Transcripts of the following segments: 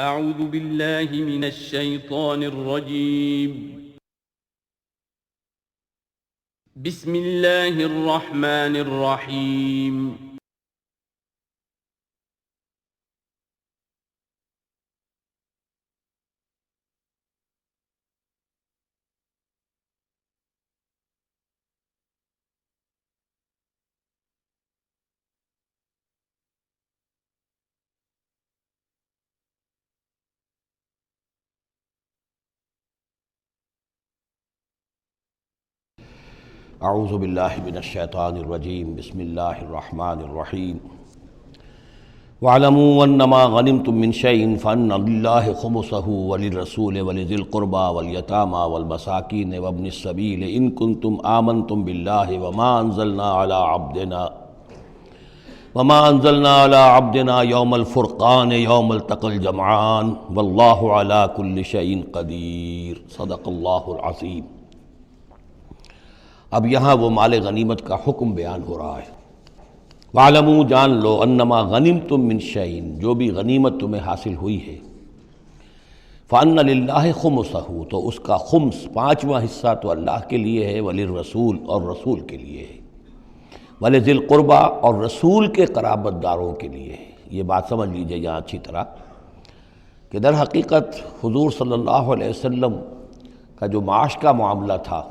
اعوذ باللہ من الشیطان الرجیم بسم اللہ الرحمن الرحیم اعوذ باللہ من الشیطان الرجیم بسم اللہ الرحمن الرحیم وَاعْلَمُوا أَنَّمَا غَنِمْتُم مِّن شَيْءٍ فَأَنَّ لِلَّهِ خُمُسَهُ وَلِلرَّسُولِ وَلِذِي الْقُرْبَى وَالْيَتَامَى وَالْمَسَاكِينِ وَابْنِ السَّبِيلِ إِن كُنتُمْ آمَنتُم بِاللَّهِ وَمَا أَنزَلْنَا عَلَىٰ عَبْدِنَا يَوْمَ الْفُرْقَانِ يَوْمَ الْتَقَى الْجَمْعَانِ وَاللَّهُ عَلَىٰ كُلِّ شَيْءٍ قَدِيرٌ صدق اللہ العظیم۔ اب یہاں وہ مال غنیمت کا حکم بیان ہو رہا ہے۔ وَاعْلَمُوا جان لو انما غنمتم من شیء جو بھی غنیمت تمہیں حاصل ہوئی ہے، فَأَنَّ لِلَّهِ خُمُسَهُ تو اس کا خمس پانچواں حصہ تو اللہ کے لیے ہے، وَلِلرَّسُولِ اور رسول کے لیے ہے، وَلِذِي الْقُرْبَى اور رسول کے قرابت داروں کے لیے ہے۔ یہ بات سمجھ لیجئے یہاں اچھی طرح کہ در حقیقت حضور صلی اللہ علیہ وسلم کا جو معاش کا معاملہ تھا،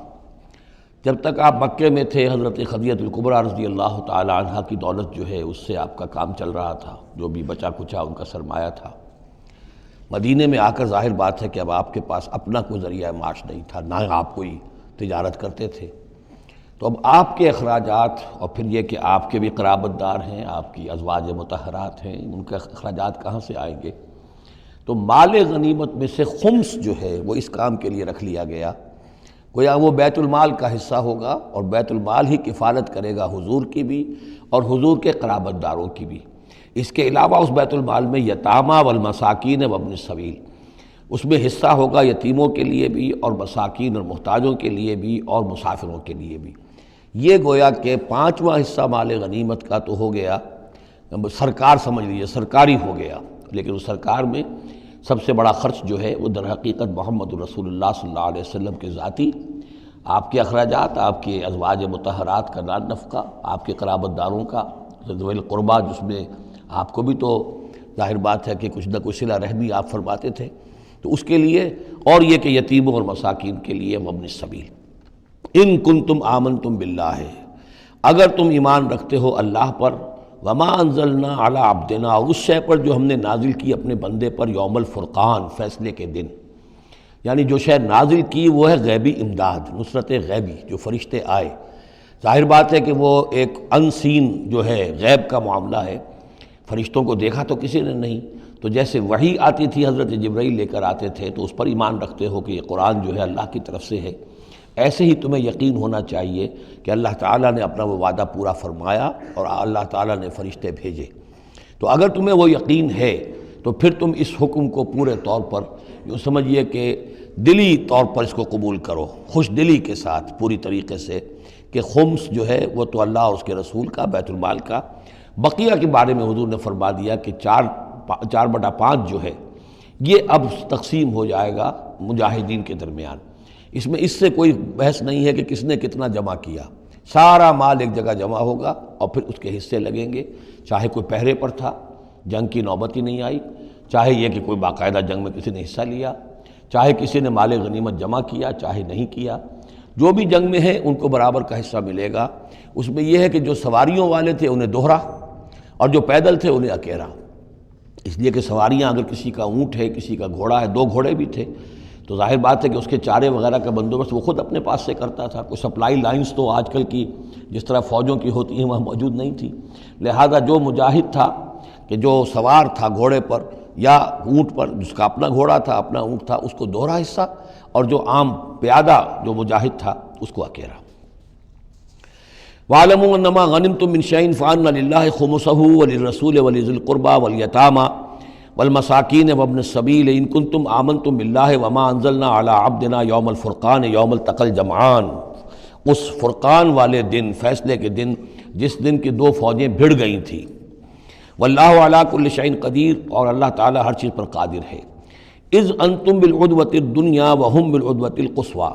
جب تک آپ مکے میں تھے حضرت خدیجہ الکبریٰ رضی اللہ تعالی عنہ کی دولت جو ہے اس سے آپ کا کام چل رہا تھا، جو بھی بچا کچا ان کا سرمایہ تھا۔ مدینے میں آ کر ظاہر بات ہے کہ اب آپ کے پاس اپنا کوئی ذریعہ معاش نہیں تھا، نہ آپ کوئی تجارت کرتے تھے، تو اب آپ کے اخراجات اور پھر یہ کہ آپ کے بھی قرابت دار ہیں، آپ کی ازواج مطہرات ہیں، ان کے اخراجات کہاں سے آئیں گے؟ تو مال غنیمت میں سے خمس جو ہے وہ اس کام کے لیے رکھ لیا گیا، گویا وہ بیت المال کا حصہ ہوگا، اور بیت المال ہی کفالت کرے گا حضور کی بھی اور حضور کے قرابت داروں کی بھی۔ اس کے علاوہ اس بیت المال میں یتامى والمساکین وابن السبیل، اس میں حصہ ہوگا یتیموں کے لیے بھی اور مساکین اور محتاجوں کے لیے بھی اور مسافروں کے لیے بھی۔ یہ گویا کہ پانچواں حصہ مال غنیمت کا تو ہو گیا، سرکار سمجھ لیجیے سرکاری ہو گیا، لیکن اس سرکار میں سب سے بڑا خرچ جو ہے وہ در حقیقت محمد رسول اللہ صلی اللہ علیہ وسلم کے ذاتی آپ کے اخراجات، آپ کے ازواج مطہرات کا نان نفقہ، آپ کے قرابت داروں کا ذوی القربیٰ، جس میں آپ کو بھی تو ظاہر بات ہے کہ کچھ نہ کچھ صلہ رحمی آپ فرماتے تھے، تو اس کے لیے، اور یہ کہ یتیموں اور مساکین کے لیے وابن السبیل۔ ان کنتم آمنتم باللہ، اگر تم ایمان رکھتے ہو اللہ پر، وما انزلنا علی عبدنا اور اس شے پر جو ہم نے نازل کی اپنے بندے پر، یوم الفرقان فیصلے کے دن، یعنی جو شے نازل کی وہ ہے غیبی امداد، نصرت غیبی، جو فرشتے آئے۔ ظاہر بات ہے کہ وہ ایک ان سین جو ہے غیب کا معاملہ ہے، فرشتوں کو دیکھا تو کسی نے نہیں، تو جیسے وحی آتی تھی حضرت جبرائیل لے کر آتے تھے تو اس پر ایمان رکھتے ہو کہ یہ قرآن جو ہے اللہ کی طرف سے ہے، ایسے ہی تمہیں یقین ہونا چاہیے کہ اللہ تعالیٰ نے اپنا وہ وعدہ پورا فرمایا اور اللہ تعالیٰ نے فرشتے بھیجے۔ تو اگر تمہیں وہ یقین ہے تو پھر تم اس حکم کو پورے طور پر یوں سمجھیے کہ دلی طور پر اس کو قبول کرو، خوش دلی کے ساتھ پوری طریقے سے، کہ خمس جو ہے وہ تو اللہ اور اس کے رسول کا، بیت المال کا۔ بقیہ کے بارے میں حضور نے فرما دیا کہ 4/5 جو ہے یہ اب تقسیم ہو جائے گا مجاہدین کے درمیان۔ اس میں اس سے کوئی بحث نہیں ہے کہ کس نے کتنا جمع کیا، سارا مال ایک جگہ جمع ہوگا اور پھر اس کے حصے لگیں گے، چاہے کوئی پہرے پر تھا، جنگ کی نوبت ہی نہیں آئی، چاہے یہ کہ کوئی باقاعدہ جنگ میں کسی نے حصہ لیا، چاہے کسی نے مال غنیمت جمع کیا، چاہے نہیں کیا، جو بھی جنگ میں ہے ان کو برابر کا حصہ ملے گا۔ اس میں یہ ہے کہ جو سواریوں والے تھے انہیں دوہرا، اور جو پیدل تھے انہیں اکیرا، اس لیے کہ سواریاں اگر کسی کا اونٹ ہے، کسی کا گھوڑا ہے، 2 گھوڑے بھی تھے، تو ظاہر بات ہے کہ اس کے چارے وغیرہ کا بندوبست وہ خود اپنے پاس سے کرتا تھا، کوئی سپلائی لائنز تو آج کل کی جس طرح فوجوں کی ہوتی ہیں وہاں موجود نہیں تھی، لہذا جو مجاہد تھا کہ جو سوار تھا گھوڑے پر یا اونٹ پر، جس کا اپنا گھوڑا تھا، اپنا اونٹ تھا، اس کو دوہرا حصہ، اور جو عام پیادہ جو مجاہد تھا اس کو اکیرا۔ وَاعْلَمُوا أَنَّمَا غَنِمْتُم مِّن شَيْءٍ فَأَنَّ لِلَّهِ خُمُسَهُ وَلِلرَّسُولِ وَلِذِي الْقُرْبَى وَالْيَتَامَى والمساکین وابن السبیل ان کنتم آمنتم باللہ وما انزلنا علی عبدنا یوم الفرقان یوم التقى الجمعان، اس فرقان والے دن، فیصلے کے دن، جس دن کی 2 فوجیں بھڑ گئی تھیں۔ واللہ علی کل شیء قدیر، اور اللہ تعالیٰ ہر چیز پر قادر ہے۔ اذ انتم بالعدوۃ الدنیا وہم بالعدوۃ القصویٰ،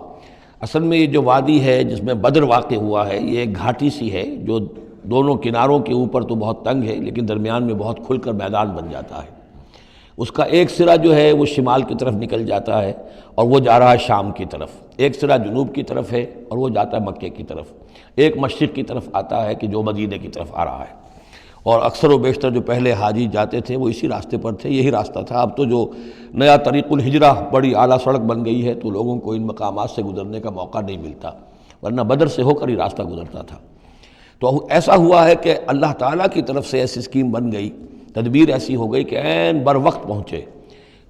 اصل میں یہ جو وادی ہے جس میں بدر واقع ہوا ہے، یہ ایک گھاٹی سی ہے جو دونوں کناروں کے اوپر تو بہت تنگ ہے لیکن درمیان میں بہت کھل کر میدان بن جاتا ہے۔ اس کا ایک سرا جو ہے وہ شمال کی طرف نکل جاتا ہے اور وہ جا رہا ہے شام کی طرف، ایک سرا جنوب کی طرف ہے اور وہ جاتا ہے مکے کی طرف، ایک مشرق کی طرف آتا ہے کہ جو مدینے کی طرف آ رہا ہے۔ اور اکثر و بیشتر جو پہلے حاجی جاتے تھے وہ اسی راستے پر تھے، یہی راستہ تھا۔ اب تو جو نیا طریق الہجرہ بڑی اعلیٰ سڑک بن گئی ہے تو لوگوں کو ان مقامات سے گزرنے کا موقع نہیں ملتا، ورنہ بدر سے ہو کر ہی راستہ گزرتا تھا۔ تو ایسا ہوا ہے کہ اللہ تعالیٰ کی طرف سے ایسی اسکیم بن گئی، تدبیر ایسی ہو گئی کہ عین بر وقت پہنچے۔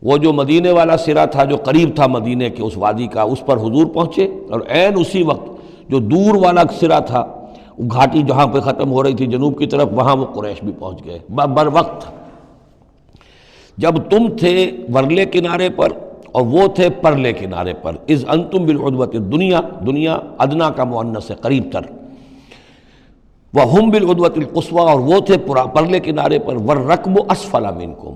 وہ جو مدینے والا سرا تھا جو قریب تھا مدینے کے اس وادی کا، اس پر حضور پہنچے، اور عین اسی وقت جو دور والا سرا تھا، گھاٹی جہاں پہ ختم ہو رہی تھی جنوب کی طرف، وہاں وہ قریش بھی پہنچ گئے بر وقت۔ جب تم تھے ورلے کنارے پر اور وہ تھے پرلے کنارے پر، اذ انتم بالعدوۃ الدنیا، دنیا ادنا کا مؤنث ہے قریب تر، وہم بالعدوۃ القصویٰ، اور وہ تھے پرلے کنارے پر، والرکب اسفل منکم،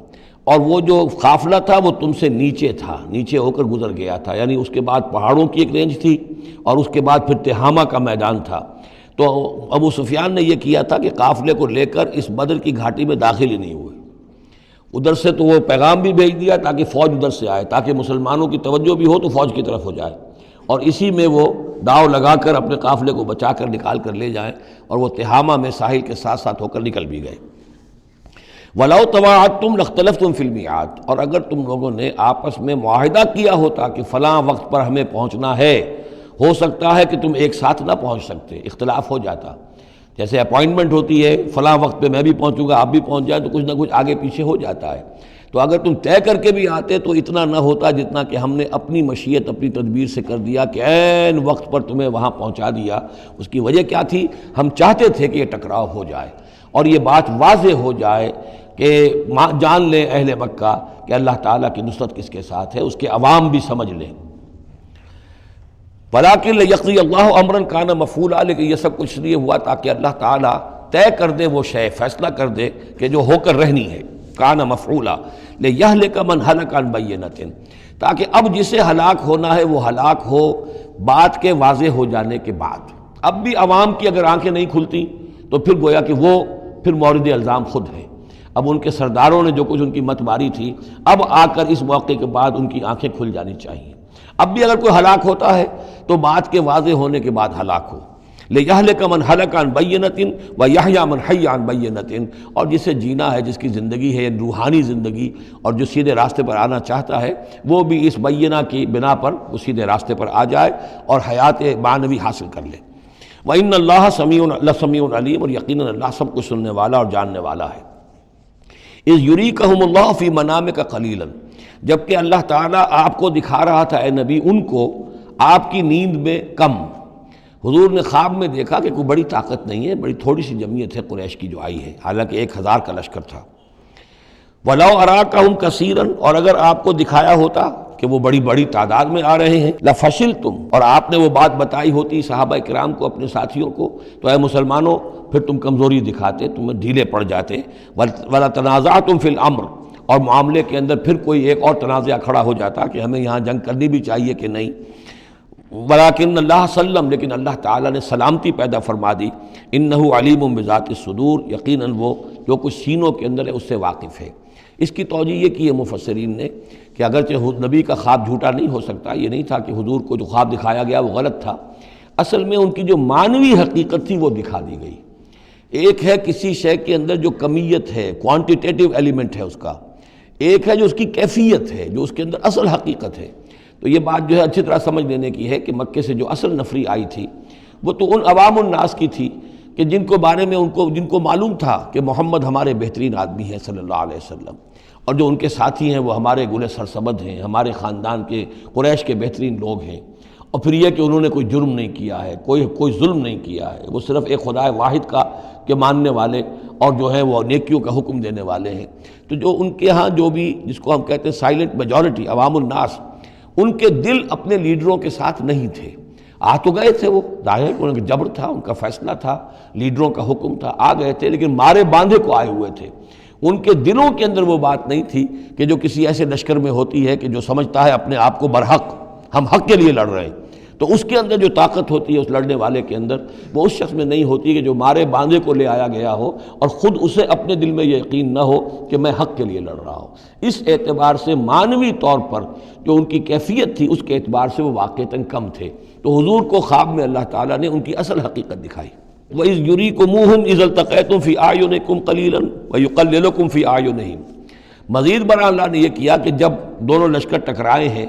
اور وہ جو قافلہ تھا وہ تم سے نیچے تھا، نیچے ہو کر گزر گیا تھا، یعنی اس کے بعد پہاڑوں کی ایک رینج تھی اور اس کے بعد پھر تہامہ کا میدان تھا۔ تو ابو سفیان نے یہ کیا تھا کہ قافلے کو لے کر اس بدر کی گھاٹی میں داخل ہی نہیں ہوئے، ادھر سے تو وہ پیغام بھی بھیج دیا تاکہ فوج ادھر سے آئے، تاکہ مسلمانوں کی توجہ بھی ہو تو فوج کی طرف ہو جائے، اور اسی میں وہ داؤ لگا کر اپنے قافلے کو بچا کر نکال کر لے جائیں، اور وہ تہامہ میں ساحل کے ساتھ ساتھ ہو کر نکل بھی گئے۔ وَلَوْ تَوَاعَدْتُمْ لَاخْتَلَفْتُمْ فِي الْمِيعَادِ، اور اگر تم لوگوں نے آپس میں معاہدہ کیا ہوتا کہ فلاں وقت پر ہمیں پہنچنا ہے، ہو سکتا ہے کہ تم ایک ساتھ نہ پہنچ سکتے، اختلاف ہو جاتا، جیسے اپائنٹمنٹ ہوتی ہے فلاں وقت پہ میں بھی پہنچوں گا آپ بھی پہنچ جائیں تو کچھ نہ کچھ آگے پیچھے ہو جاتا ہے۔ تو اگر تم طے کر کے بھی آتے تو اتنا نہ ہوتا جتنا کہ ہم نے اپنی مشیت اپنی تدبیر سے کر دیا کہ عین وقت پر تمہیں وہاں پہنچا دیا۔ اس کی وجہ کیا تھی؟ ہم چاہتے تھے کہ یہ ٹکراؤ ہو جائے اور یہ بات واضح ہو جائے کہ جان لیں اہل مکہ کہ اللہ تعالیٰ کی نصرت کس کے ساتھ ہے، اس کے عوام بھی سمجھ لیں۔ وَلَٰكِن لِيَقْضِيَ اللَّهُ أَمْرًا كَانَ مَفْعُولًا، لیکن یہ سب کچھ لیے ہوا تاکہ اللہ تعالیٰ طے کر دے وہ شے، فیصلہ کر دے کہ جو ہو کر رہنی ہے، كَانَ مَفْعُولًا لِيَهْلِكَ مَنْ هَلَكَ عَنْ بَيِّنَةٍ، تاکہ اب جسے ہلاک ہونا ہے وہ ہلاک ہو بات کے واضح ہو جانے کے بعد۔ اب بھی عوام کی اگر آنکھیں نہیں کھلتی تو پھر گویا کہ وہ پھر مورد الزام خود ہے۔ اب ان کے سرداروں نے جو کچھ ان کی مت ماری تھی، اب آ کر اس موقع کے بعد ان کی آنکھیں کھل جانی چاہیے۔ اب بھی اگر کوئی ہلاک ہوتا ہے تو بات کے واضح ہونے کے بعد ہلاک ہو۔ لِيَهْلِكَ مَنْ هَلَكَ عَنْ بَيِّنَةٍ وَيَحْيَىٰ مَنْ حَيَّ عَنْ بَيِّنَةٍ، اور جسے جینا ہے، جس کی زندگی ہے روحانی زندگی، اور جو سیدھے راستے پر آنا چاہتا ہے وہ بھی اس بینہ کی بنا پر وہ سیدھے راستے پر آ جائے اور حیات معنوی حاصل کر لے۔ وَإِنَّ اللَّهَ سَمِيعٌ عَلِيمٌ، اور یقیناً اللہ سب کچھ سننے والا اور جاننے والا ہے۔ اِذْ يُرِيكَهُمُ اللَّهُ فِي مَنَامِكَ قَلِيلًا، جبکہ اللہ تعالیٰ آپ کو دکھا رہا تھا اے نبی ان کو آپ کی نیند میں کم۔ حضور نے خواب میں دیکھا کہ کوئی بڑی طاقت نہیں ہے، بڑی تھوڑی سی جمعیت ہے قریش کی جو آئی ہے، حالانکہ 1000 کا لشکر تھا۔ وَلَوْ أَرَاكَهُمْ كَثِيرًا، اور اگر آپ کو دکھایا ہوتا کہ وہ بڑی بڑی تعداد میں آ رہے ہیں، لَفَشِلْتُمْ، اور آپ نے وہ بات بتائی ہوتی صحابہ کرام کو اپنے ساتھیوں کو، تو اے مسلمانوں پھر تم کمزوری دکھاتے، تم ڈھیلے پڑ جاتے۔ وَلَتَنَازَعْتُمْ فِي الْأَمْرِ، اور معاملے کے اندر پھر کوئی ایک اور تنازعہ کھڑا ہو جاتا کہ ہمیں یہاں جنگ کرنی بھی چاہیے کہ نہیں۔ وَلَٰكِنَّ اللَّهَ سَلَّمَ، لیکن اللہ تعالیٰ نے سلامتی پیدا فرما دی۔ إِنَّهُ عَلِيمٌ بِذَاتِ الصُّدُورِ، یقیناً وہ جو کچھ سینوں کے اندر ہے اس سے واقف ہے۔ اس کی توجیہ یہ کی ہے مفسرین نے کہ اگرچہ نبی کا خواب جھوٹا نہیں ہو سکتا، یہ نہیں تھا کہ حضور کو جو خواب دکھایا گیا وہ غلط تھا، اصل میں ان کی جو معنوی حقیقت تھی وہ دکھا دی گئی۔ ایک ہے کسی شے کے اندر جو کمیت ہے، کوانٹیٹیو ایلیمنٹ ہے اس کا، ایک ہے جو اس کی کیفیت ہے، جو اس کے اندر اصل حقیقت ہے۔ تو یہ بات جو ہے اچھی طرح سمجھ لینے کی ہے کہ مکے سے جو اصل نفری آئی تھی وہ تو ان عوام الناس کی تھی کہ جن کو بارے میں جن کو معلوم تھا کہ محمد ہمارے بہترین آدمی ہیں صلی اللہ علیہ وسلم، اور جو ان کے ساتھی ہیں وہ ہمارے گل سرسبد ہیں، ہمارے خاندان کے قریش کے بہترین لوگ ہیں، اور پھر یہ کہ انہوں نے کوئی جرم نہیں کیا ہے، کوئی ظلم نہیں کیا ہے، وہ صرف ایک خدا واحد کا کے ماننے والے اور جو ہے وہ نیکیوں کا حکم دینے والے ہیں۔ تو جو ان کے ہاں جو بھی جس کو ہم کہتے ہیں سائلنٹ میجورٹی عوام الناس، ان کے دل اپنے لیڈروں کے ساتھ نہیں تھے۔ آ تو گئے تھے، وہ ظاہر ان کا جبر تھا، ان کا فیصلہ تھا، لیڈروں کا حکم تھا، آ گئے تھے، لیکن مارے باندھے کو آئے ہوئے تھے۔ ان کے دلوں کے اندر وہ بات نہیں تھی کہ جو کسی ایسے لشکر میں ہوتی ہے کہ جو سمجھتا ہے اپنے آپ کو برحق، ہم حق کے لیے لڑ رہے ہیں، تو اس کے اندر جو طاقت ہوتی ہے اس لڑنے والے کے اندر، وہ اس شخص میں نہیں ہوتی کہ جو مارے باندھے کو لے آیا گیا ہو اور خود اسے اپنے دل میں یہ یقین نہ ہو کہ میں حق کے لیے لڑ رہا ہوں۔ اس اعتبار سے معنوی طور پر جو ان کی کیفیت تھی اس کے اعتبار سے وہ واقعتاً کم تھے۔ تو حضور کو خواب میں اللہ تعالیٰ نے ان کی اصل حقیقت دکھائی۔ وَإِذْ يُرِيكُمُوهُمْ إِذْ الْتَقَيْتُمْ فِي أَعْيُنِكُمْ قَلِيلًا وَيُقَلِّلُكُمْ فِي أَعْيُنِهِمْ۔ مزید برآں اللہ نے یہ کیا کہ جب دونوں لشکر ٹکرائے ہیں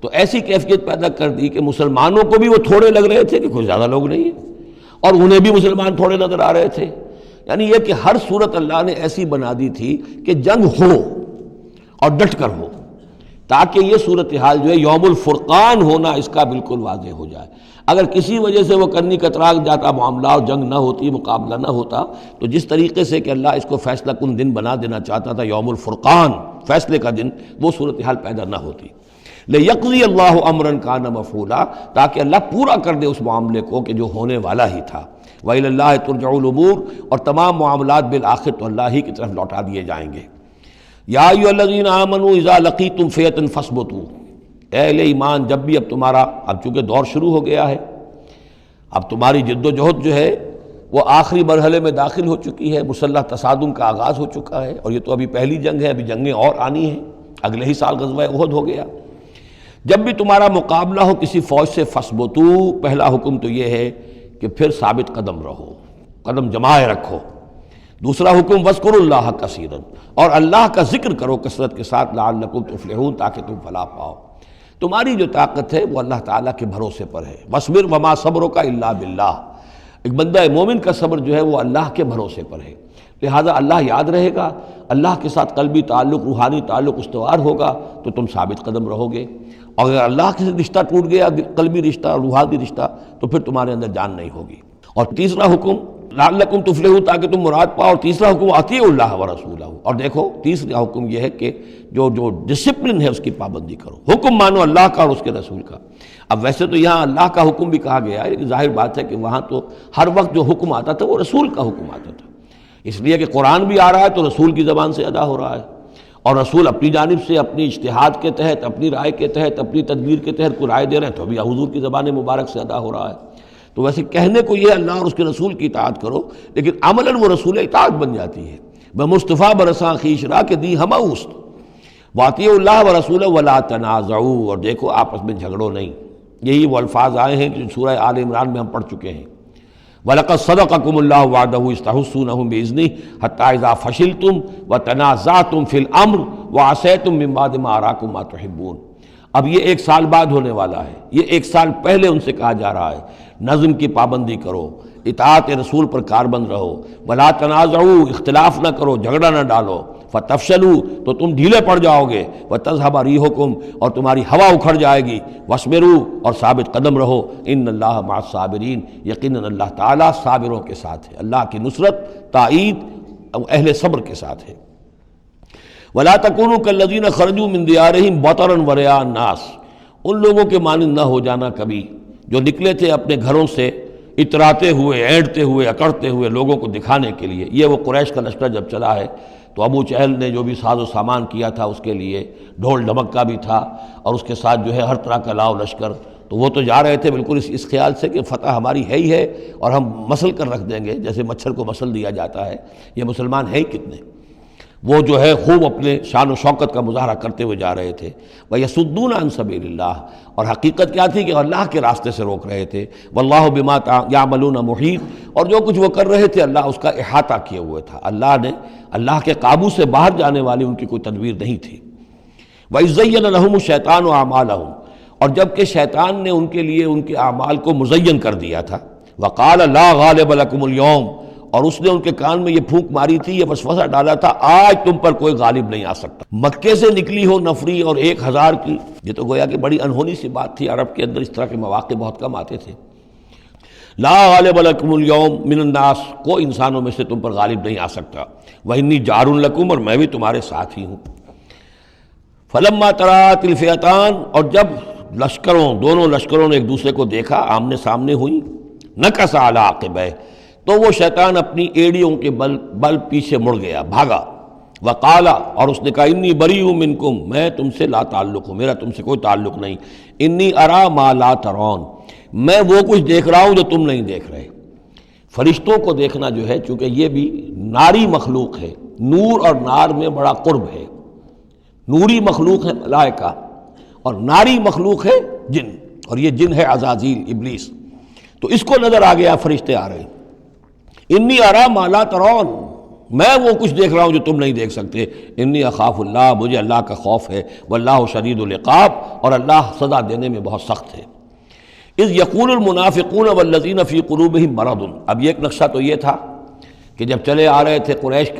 تو ایسی کیفیت پیدا کر دی کہ مسلمانوں کو بھی وہ تھوڑے لگ رہے تھے کہ کوئی زیادہ لوگ نہیں ہیں، اور انہیں بھی مسلمان تھوڑے نظر آ رہے تھے۔ یعنی یہ کہ ہر صورت اللہ نے ایسی بنا دی تھی کہ جنگ ہو اور ڈٹ کر ہو، تاکہ یہ صورتحال جو ہے یوم الفرقان ہونا اس کا بالکل واضح ہو جائے۔ اگر کسی وجہ سے وہ کرنی کترا جاتا معاملہ اور جنگ نہ ہوتی، مقابلہ نہ ہوتا، تو جس طریقے سے کہ اللہ اس کو فیصلہ کن دن بنا دینا چاہتا تھا، یوم الفرقان فیصلے کا دن، وہ صورتحال پیدا نہ ہوتی۔ لِيَقْضِيَ اللَّهُ أَمْرًا كَانَ مَفْعُولًا، تاکہ اللہ پورا کر دے اس معاملے کو کہ جو ہونے والا ہی تھا۔ وَإِلَى اللَّهِ تُرْجَعُ الْأُمُورُ، اور تمام معاملات بالآخر تو اللہ ہی کی طرف لوٹا دیے جائیں گے۔ یا ایھا الذین آمنوا اذا لقیتم فئۃ فاثبتوا، اے اہل ایمان جب بھی اب تمہارا، اب چونکہ دور شروع ہو گیا ہے، اب تمہاری جد و جہد جو ہے وہ آخری مرحلے میں داخل ہو چکی ہے، مسلح تصادم کا آغاز ہو چکا ہے، اور یہ تو ابھی پہلی جنگ ہے، ابھی جنگیں اور آنی ہیں، اگلے ہی سال غزوہ احد ہو گیا۔ جب بھی تمہارا مقابلہ ہو کسی فوج سے فاثبتوا، پہلا حکم تو یہ ہے کہ پھر ثابت قدم رہو، قدم جمائے رکھو۔ دوسرا حکم وَاذْكُرُوا اللَّهَ كَثِيرًا، اور اللہ کا ذکر کرو کثرت کے ساتھ، لعلکم تفلحون، تاکہ تم فلاح پاؤ۔ تمہاری جو طاقت ہے وہ اللہ تعالیٰ کے بھروسے پر ہے۔ وَاصْبِرْ وَمَا صَبْرُكَ إِلَّا بِاللَّهِ، ایک بندہ مومن کا صبر جو ہے وہ اللہ کے بھروسے پر ہے، لہٰذا اللہ یاد رہے گا، اللہ کے ساتھ قلبی تعلق، روحانی تعلق استوار ہوگا تو تم ثابت قدم رہو گے، اور اگر اللہ کے ساتھ رشتہ ٹوٹ گیا، قلبی رشتہ، روحانی رشتہ، تو پھر تمہارے اندر جان نہیں ہوگی۔ اور تیسرا حکم لعلکم تفلحون، تاکہ تم مراد پاؤ، اور تیسرا حکم اطیعوا اللہ ورسولہ، اور دیکھو تیسرا حکم یہ ہے کہ جو ڈسپلن ہے اس کی پابندی کرو، حکم مانو اللہ کا اور اس کے رسول کا۔ اب ویسے تو یہاں اللہ کا حکم بھی کہا گیا ہے، لیکن ظاہر بات ہے کہ وہاں تو ہر وقت جو حکم آتا تھا وہ رسول کا حکم آتا تھا، اس لیے کہ قرآن بھی آ رہا ہے تو رسول کی زبان سے ادا ہو رہا ہے، اور رسول اپنی جانب سے اپنی اجتہاد کے تحت، اپنی رائے کے تحت، اپنی تدبیر کے تحت کوئی رائے دے رہے ہیں تو بھی حضور کی زبان مبارک سے ادا ہو رہا ہے۔ تو ویسے کہنے کو یہ اللہ اور اس کے رسول کی اطاعت کرو، لیکن عملاً وہ رسول اطاعت بن جاتی ہے۔ بمصطفیٰ برساں خویش را کہ دی ہمہ اوست، واطیعوا اللہ ورسولہ ولا تنازعوا، اور دیکھو آپس میں جھگڑو نہیں۔ یہی وہ الفاظ آئے ہیں جو سورہ آل عمران میں ہم پڑھ چکے ہیں۔ وَلَقَدْ صَدَقَكُمُ اللَّهُ وَعْدَهُ إِذْ تَحُسُّونَهُم بِإِذْنِهِ حَتَّىٰ إِذَا فَشِلْتُمْ وَتَنَازَعْتُمْ فِي الْأَمْرِ وَعَصَيْتُم مِّن بَعْدِ مَا أَرَاكُم مَّا تُحِبُّونَ۔ اب یہ ایک سال بعد ہونے والا ہے، یہ ایک سال پہلے ان سے کہا جا رہا ہے نظم کی پابندی کرو، اطاعت رسول پر کاربند رہو، ولا تنازعوا، اختلاف نہ کرو، جھگڑا نہ ڈالو، فتفشلوا، تو تم ڈھیلے پڑ جاؤ گے، وتذهب ريحكم، اور تمہاری ہوا اکھڑ جائے گی، واصبروا، اور ثابت قدم رہو، ان اللہ مع الصابرین، یقیناً اللہ تعالیٰ صابروں کے ساتھ ہے، اللہ کی نصرت، تائید اہل صبر کے ساتھ ہے۔ ولا تکونوا کالذین خرجوا من دیارہم بطرا ورئاء الناس، ان لوگوں کے مانند نہ ہو جانا کبھی جو نکلے تھے اپنے گھروں سے اتراتے ہوئے، اینٹتے ہوئے، اکڑتے ہوئے، لوگوں کو دکھانے کے لیے۔ یہ وہ قریش کا لشکر جب چلا ہے تو ابو جہل نے جو بھی ساز و سامان کیا تھا اس کے لیے ڈھول ڈھمک کا بھی تھا، اور اس کے ساتھ جو ہے ہر طرح کا لاؤ لشکر، تو وہ تو جا رہے تھے بالکل اس خیال سے کہ فتح ہماری ہے ہی ہے، اور ہم مسل کر رکھ دیں گے، جیسے مچھر کو مسل دیا جاتا ہے۔ یہ مسلمان ہے ہی کتنے، وہ جو ہے خوب اپنے شان و شوکت کا مظاہرہ کرتے ہوئے جا رہے تھے۔ وَيَصُدُّونَ عَن سَبِيلِ اللَّهِ، اور حقیقت کیا تھی کہ اللہ کے راستے سے روک رہے تھے۔ وَاللَّهُ بِمَا يَعْمَلُونَ مُحِيطٌ، اور جو کچھ وہ کر رہے تھے اللہ اس کا احاطہ کیے ہوئے تھا، اللہ کے قابو سے باہر جانے والی ان کی کوئی تدبیر نہیں تھی۔ وَإِذْ زَيَّنَ لَهُمُ الشَّيْطَانُ أَعْمَالَهُمْ، اور جب کہ شیطان نے ان کے لیے ان کے اعمال کو مزین کر دیا تھا۔ وَقَالَ لَا غَالِبَ لَكُمُ الْيَوْمَ، اور اس نے ان کے کان میں یہ پھونک ماری تھی، یہ وسوسہ ڈالا تھا، آج تم پر کوئی غالب نہیں آ سکتا۔ مکے سے نکلی ہو نفری اور 1000 کی، یہ تو گویا کہ بڑی انہونی سی بات تھی، عرب کے اندر اس طرح کے مواقع بہت کم آتے تھے۔ لا غالب لکم اليوم من الناس، کوئی انسانوں میں سے تم پر غالب نہیں آ سکتا۔ وانی جار لکم، اور میں بھی تمہارے ساتھ ہی ہوں۔ فلما تراءت الفئتان، اور جب دونوں لشکروں نے ایک دوسرے کو دیکھا، آمنے سامنے ہوئی، نکص علی عقبیہ، تو وہ شیطان اپنی ایڑیوں کے بل پیچھے مڑ گیا، بھاگا۔ وقال، اور اس نے کہا انی بریء منکم، میں تم سے لا تعلق ہوں، میرا تم سے کوئی تعلق نہیں، انی ارا ما لا ترون، میں وہ کچھ دیکھ رہا ہوں جو تم نہیں دیکھ رہے۔ فرشتوں کو دیکھنا جو ہے، چونکہ یہ بھی ناری مخلوق ہے، نور اور نار میں بڑا قرب ہے، نوری مخلوق ہے ملائکہ اور ناری مخلوق ہے جن، اور یہ جن ہے عزازیل ابلیس، تو اس کو نظر آ گیا فرشتے آ رہے ہیں۔ انی ارا ما لا ترون، میں وہ کچھ دیکھ رہا ہوں جو تم نہیں دیکھ سکتے، انی اخاف اللہ، مجھے اللہ کا خوف ہے، واللہ شدید العقاب، اور اللہ سزا دینے میں بہت سخت ہے۔ اذ یقول المنافقون والذین فی قلوبہم مرض، اب یہ ایک نقشہ تو یہ تھا کہ جب چلے آ رہے تھے قریش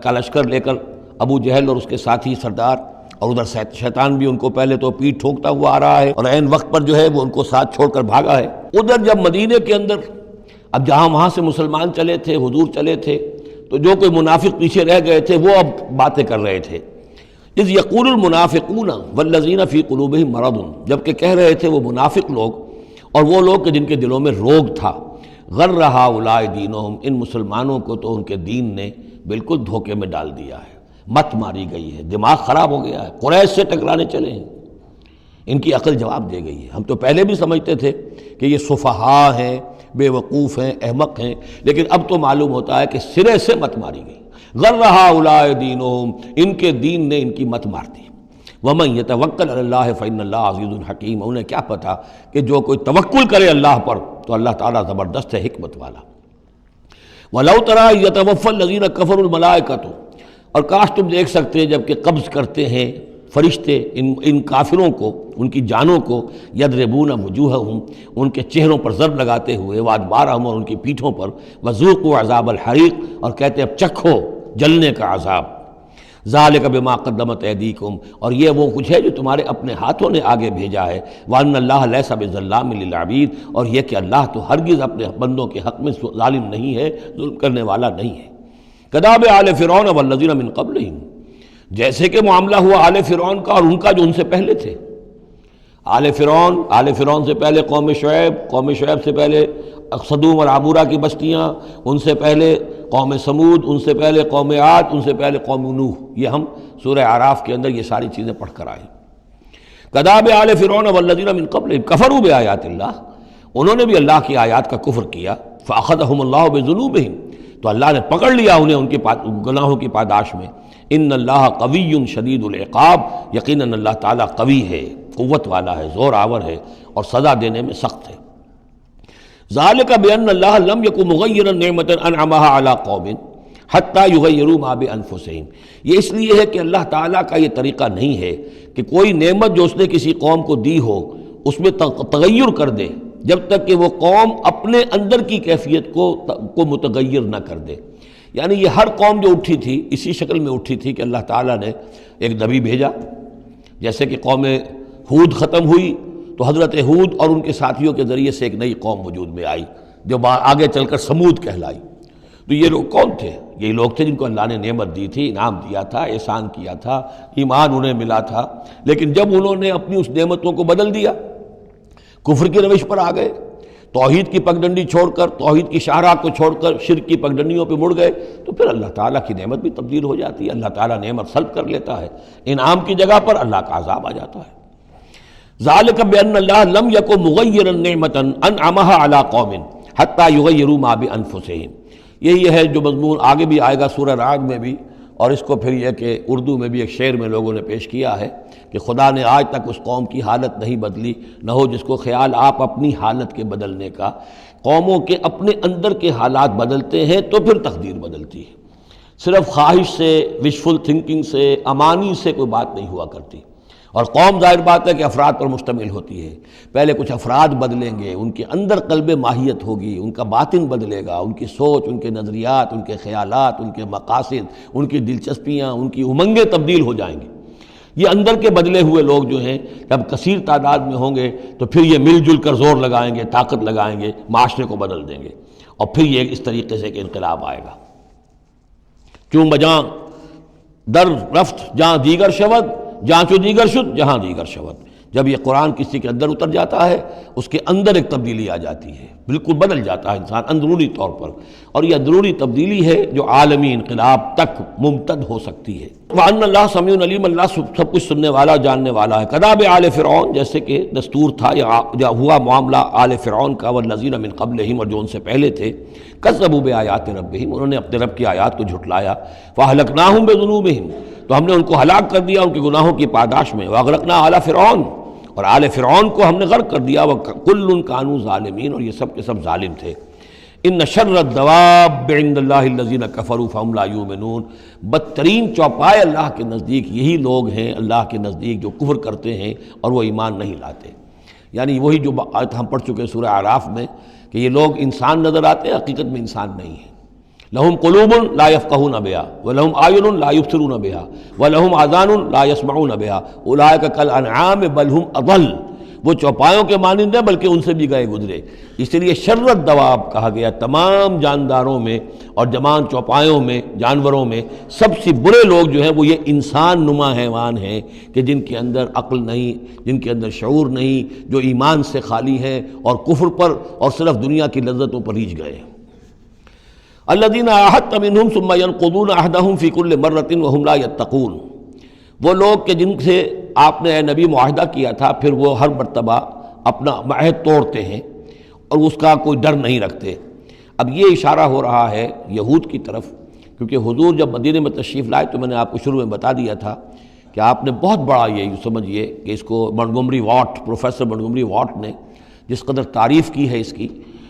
کا لشکر لے کر ابو جہل اور اس کے ساتھی سردار، اور ادھر شیطان بھی ان کو پہلے تو پیٹھ ٹھوکتا ہوا آ رہا ہے، اور عین وقت پر جو ہے وہ ان کو ساتھ چھوڑ کر بھاگا ہے۔ ادھر جب مدینے کے اندر اب جہاں وہاں سے مسلمان چلے تھے، حضور چلے تھے، تو جو کوئی منافق پیچھے رہ گئے تھے وہ اب باتیں کر رہے تھے۔ اذ یقول المنافقون والذین فی قلوبہم مرض، جبکہ کہہ رہے تھے وہ منافق لوگ اور وہ لوگ کہ جن کے دلوں میں روگ تھا، غر ہؤلاء دینہم، ان مسلمانوں کو تو ان کے دین نے بالکل دھوکے میں ڈال دیا ہے، مت ماری گئی ہے، دماغ خراب ہو گیا ہے، قریش سے ٹکرانے چلے ہیں، ان کی عقل جواب دے گئی ہے۔ ہم تو پہلے بھی سمجھتے تھے کہ یہ سفہاء ہیں، بے وقوف ہیں، احمق ہیں، لیکن اب تو معلوم ہوتا ہے کہ سرے سے مت ماری گئی۔ غر ہؤلاء دینہم، ان کے دین نے ان کی مت مار دی۔ ومن یتوکل علی اللہ فإن اللہ عزیز حکیم، انہیں کیا پتا کہ جو کوئی توکل کرے اللہ پر تو اللہ تعالیٰ زبردست ہے، حکمت والا۔ وَلَوْ تَرَىٰ يَتَوَفَّى الَّذِينَ كَفَرُوا الْمَلَائِكَةُ، اور کاش تم دیکھ سکتے جب کہ قبض کرتے ہیں فرشتے ان کافروں کو، ان کی جانوں کو، یضربون وجوہہم، ان کے چہروں پر ضرب لگاتے ہوئے، وادبارہم، اور ان کی پیٹھوں پر، وذوقوا عذاب الحریق، اور کہتے اب چکھو جلنے کا عذاب، ذالک بما قدمت ایدیکم، اور یہ وہ کچھ ہے جو تمہارے اپنے ہاتھوں نے آگے بھیجا ہے، وان اللہ لیس بظلام للعبید، اور یہ کہ اللہ تو ہرگز اپنے بندوں کے حق میں ظالم نہیں ہے، ظلم کرنے والا نہیں ہے۔ کداب آل فرعون والذین من قبلہم، جیسے کہ معاملہ ہوا آل فرعون کا اور ان کا جو ان سے پہلے تھے۔ آل فرعون سے پہلے قوم شعیب سے پہلے صدوم اور عمورہ کی بستیاں، ان سے پہلے قوم سمود، ان سے پہلے قوم عاد، ان سے پہلے قوم نوح، یہ ہم سورہ اعراف کے اندر یہ ساری چیزیں پڑھ کر آئے۔ کداب آل فرعون والذین من قبلہم کفروا بآیات اللہ، انہوں نے بھی اللہ کی آیات کا کفر کیا، فأخذہم اللہ بذنوبہم، تو اللہ نے پکڑ لیا انہیں ان کے گناہوں کی پاداش میں۔ ان اللہ قوی شدید العقاب، یقیناً اللہ تعالیٰ قوی ہے، قوت والا ہے، زور آور ہے، اور سزا دینے میں سخت ہے۔ ذالک بان اللہ لم یکن مغیرا نعمۃ انعمها علی قوم حتی یغیروا ما بانفسہم، یہ اس لیے ہے کہ اللہ تعالیٰ کا یہ طریقہ نہیں ہے کہ کوئی نعمت جو اس نے کسی قوم کو دی ہو اس میں تغیر کر دے جب تک کہ وہ قوم اپنے اندر کی کیفیت کو متغیر نہ کر دے۔ یعنی یہ ہر قوم جو اٹھی تھی اسی شکل میں اٹھی تھی کہ اللہ تعالیٰ نے ایک نبی بھیجا، جیسے کہ قوم ہود ختم ہوئی تو حضرت ہود اور ان کے ساتھیوں کے ذریعے سے ایک نئی قوم وجود میں آئی جو آگے چل کر سمود کہلائی۔ تو یہ لوگ کون تھے؟ یہ لوگ تھے جن کو اللہ نے نعمت دی تھی، انعام دیا تھا، احسان کیا تھا، ایمان انہیں ملا تھا، لیکن جب انہوں نے اپنی اس نعمتوں کو بدل دیا، کفر کی روش پر آ گئے، توحید کی پگڈنڈی چھوڑ کر، توحید کی شاہراہ کو چھوڑ کر شرک کی پگڈنڈیوں پہ مڑ گئے، تو پھر اللہ تعالیٰ کی نعمت بھی تبدیل ہو جاتی ہے، اللہ تعالیٰ نعمت سلب کر لیتا ہے، انعام کی جگہ پر اللہ کا عذاب آ جاتا ہے۔ ذالک بان اللہ لم یکن مغیرا نعمۃ انعمها علی قوم حتی یغیروا ما بانفسہم، یہی ہے جو مضمون آگے بھی آئے گا سورہ رعد میں بھی، اور اس کو پھر یہ کہ اردو میں بھی ایک شعر میں لوگوں نے پیش کیا ہے کہ خدا نے آج تک اس قوم کی حالت نہیں بدلی، نہ ہو جس کو خیال آپ اپنی حالت کے بدلنے کا۔ قوموں کے اپنے اندر کے حالات بدلتے ہیں تو پھر تقدیر بدلتی ہے، صرف خواہش سے، وشفل تھنکنگ سے، امانی سے کوئی بات نہیں ہوا کرتی۔ اور قوم ظاہر بات ہے کہ افراد پر مشتمل ہوتی ہے، پہلے کچھ افراد بدلیں گے، ان کے اندر قلب ماہیت ہوگی، ان کا باطن بدلے گا، ان کی سوچ، ان کے نظریات، ان کے خیالات، ان کے مقاصد، ان کی دلچسپیاں، ان کی امنگیں تبدیل ہو جائیں گی۔ یہ اندر کے بدلے ہوئے لوگ جو ہیں جب کثیر تعداد میں ہوں گے تو پھر یہ مل جل کر زور لگائیں گے، طاقت لگائیں گے، معاشرے کو بدل دیں گے، اور پھر یہ اس طریقے سے کہ انقلاب آئے گا۔ چون بجاں در رفت جہاں دیگر شود، جہاں چو دیگر شد جہاں دیگر شود، جب یہ قرآن کسی کے اندر اتر جاتا ہے اس کے اندر ایک تبدیلی آ جاتی ہے، بالکل بدل جاتا ہے انسان اندرونی طور پر، اور یہ اندرونی تبدیلی ہے جو عالمی انقلاب تک ممتد ہو سکتی ہے۔ وَأَنَّ اللَّهَ سَمِيعٌ عَلِيمٌ، اللہ سب کچھ سننے والا جاننے والا ہے۔ کداب آل فرعون، جیسے کہ دستور تھا یا ہوا معاملہ آل فرعون کا، والذین من قبلہم، اور جو ان سے پہلے تھے، کذبوا بآیات ربہم، انہوں نے اپنے رب کی آیات کو جھٹلایا، فأہلکناہم بذنوبہم، تو ہم نے ان کو ہلاک کر دیا ان کے گناہوں کی پاداش میں، وأغرقنا آل فرعون، اور آل فرعون کو ہم نے غرق کر دیا، وَكُلٌّ كَانُوا ظَالِمِينَ، اور یہ سب کے سب ظالم تھے۔ ان شر الدواب عند اللہ الذین کفروا فہم لا یؤمنون، بدترین چوپائے اللہ کے نزدیک یہی لوگ ہیں، اللہ کے نزدیک جو کفر کرتے ہیں اور وہ ایمان نہیں لاتے۔ یعنی وہی جو آیت ہم پڑھ چکے سورہ اعراف میں کہ یہ لوگ انسان نظر آتے ہیں، حقیقت میں انسان نہیں ہیں۔ لہم قلوب لا یفقہون بہا ولہم اعین لا یبصرون بہا ولہم آذان لا یسمعون بہا اولئک کالانعام بل ہم اضل، وہ چوپایوں کے مانند ہیں بلکہ ان سے بھی گئے گزرے۔ اس لیے شر الدواب کہا گیا، تمام جانداروں میں اور جمان چوپایوں میں، جانوروں میں سب سے برے لوگ جو ہیں وہ یہ انسان نما حیوان ہیں کہ جن کے اندر عقل نہیں، جن کے اندر شعور نہیں، جو ایمان سے خالی ہیں اور کفر پر اور صرف دنیا کی لذتوں پر ریجھ گئے۔ الذین عاہدت منہم ثم ینقضون عہدہم فی کل مرۃ وہم لا یتقون، وہ لوگ کہ جن سے آپ نے اے نبی معاہدہ کیا تھا، پھر وہ ہر مرتبہ اپنا عہد توڑتے ہیں اور اس کا کوئی ڈر نہیں رکھتے۔ اب یہ اشارہ ہو رہا ہے یہود کی طرف، کیونکہ حضور جب مدینے میں تشریف لائے تو میں نے آپ کو شروع میں بتا دیا تھا کہ آپ نے بہت بڑا یہ سمجھیے کہ اس کو Montgomery what, professor Montgomery what نے جس قدر تعریف کی ہے اس کی،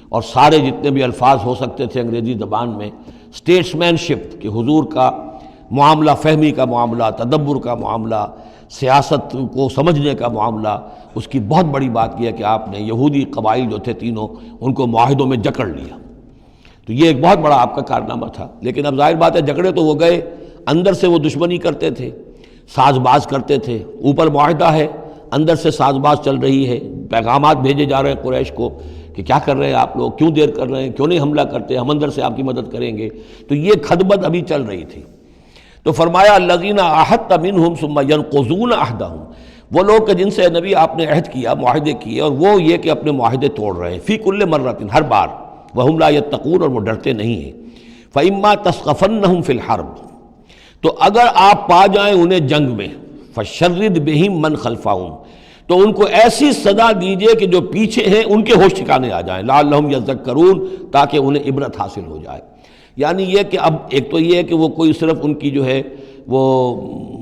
اور سارے جتنے بھی الفاظ ہو سکتے تھے انگریزی زبان میں، اسٹیٹسمین شپ کہ حضور کا معاملہ، فہمی کا معاملہ، تدبر کا معاملہ، سیاست کو سمجھنے کا معاملہ، اس کی بہت بڑی بات یہ ہے کہ آپ نے یہودی قبائل جو تھے تینوں ان کو معاہدوں میں جکڑ لیا۔ تو یہ ایک بہت بڑا آپ کا کارنامہ تھا، لیکن اب ظاہر بات ہے جکڑے تو وہ گئے، اندر سے وہ دشمنی کرتے تھے، ساز باز کرتے تھے۔ اوپر معاہدہ ہے، اندر سے ساز باز چل رہی ہے، پیغامات بھیجے جا رہے ہیں قریش کو کہ کیا کر رہے ہیں آپ لوگ، کیوں دیر کر رہے ہیں، کیوں نہیں حملہ کرتے، ہم اندر سے آپ کی مدد کریں گے۔ تو یہ کھدبد ابھی چل رہی تھی۔ تو فرمایا الذین عاہدت منہم ثم ینقضون عہدہم، وہ لوگ کہ جن سے نبی آپ نے عہد کیا، معاہدے کیے، اور وہ یہ کہ اپنے معاہدے توڑ رہے ہیں، فی کل مرۃ، ہر بار، وہم لا یتقون، اور وہ ڈرتے نہیں ہیں۔ فإما تثقفنہم فی الحرب، تو اگر آپ پا جائیں انہیں جنگ میں، فشرد بہم من خلفہم، تو ان کو ایسی سزا دیجئے کہ جو پیچھے ہیں ان کے ہوش ٹھکانے آ جائیں، لعلہم یذکرون، تاکہ انہیں عبرت حاصل ہو جائے۔ یعنی یہ کہ اب ایک تو یہ ہے کہ وہ کوئی صرف ان کی جو ہے وہ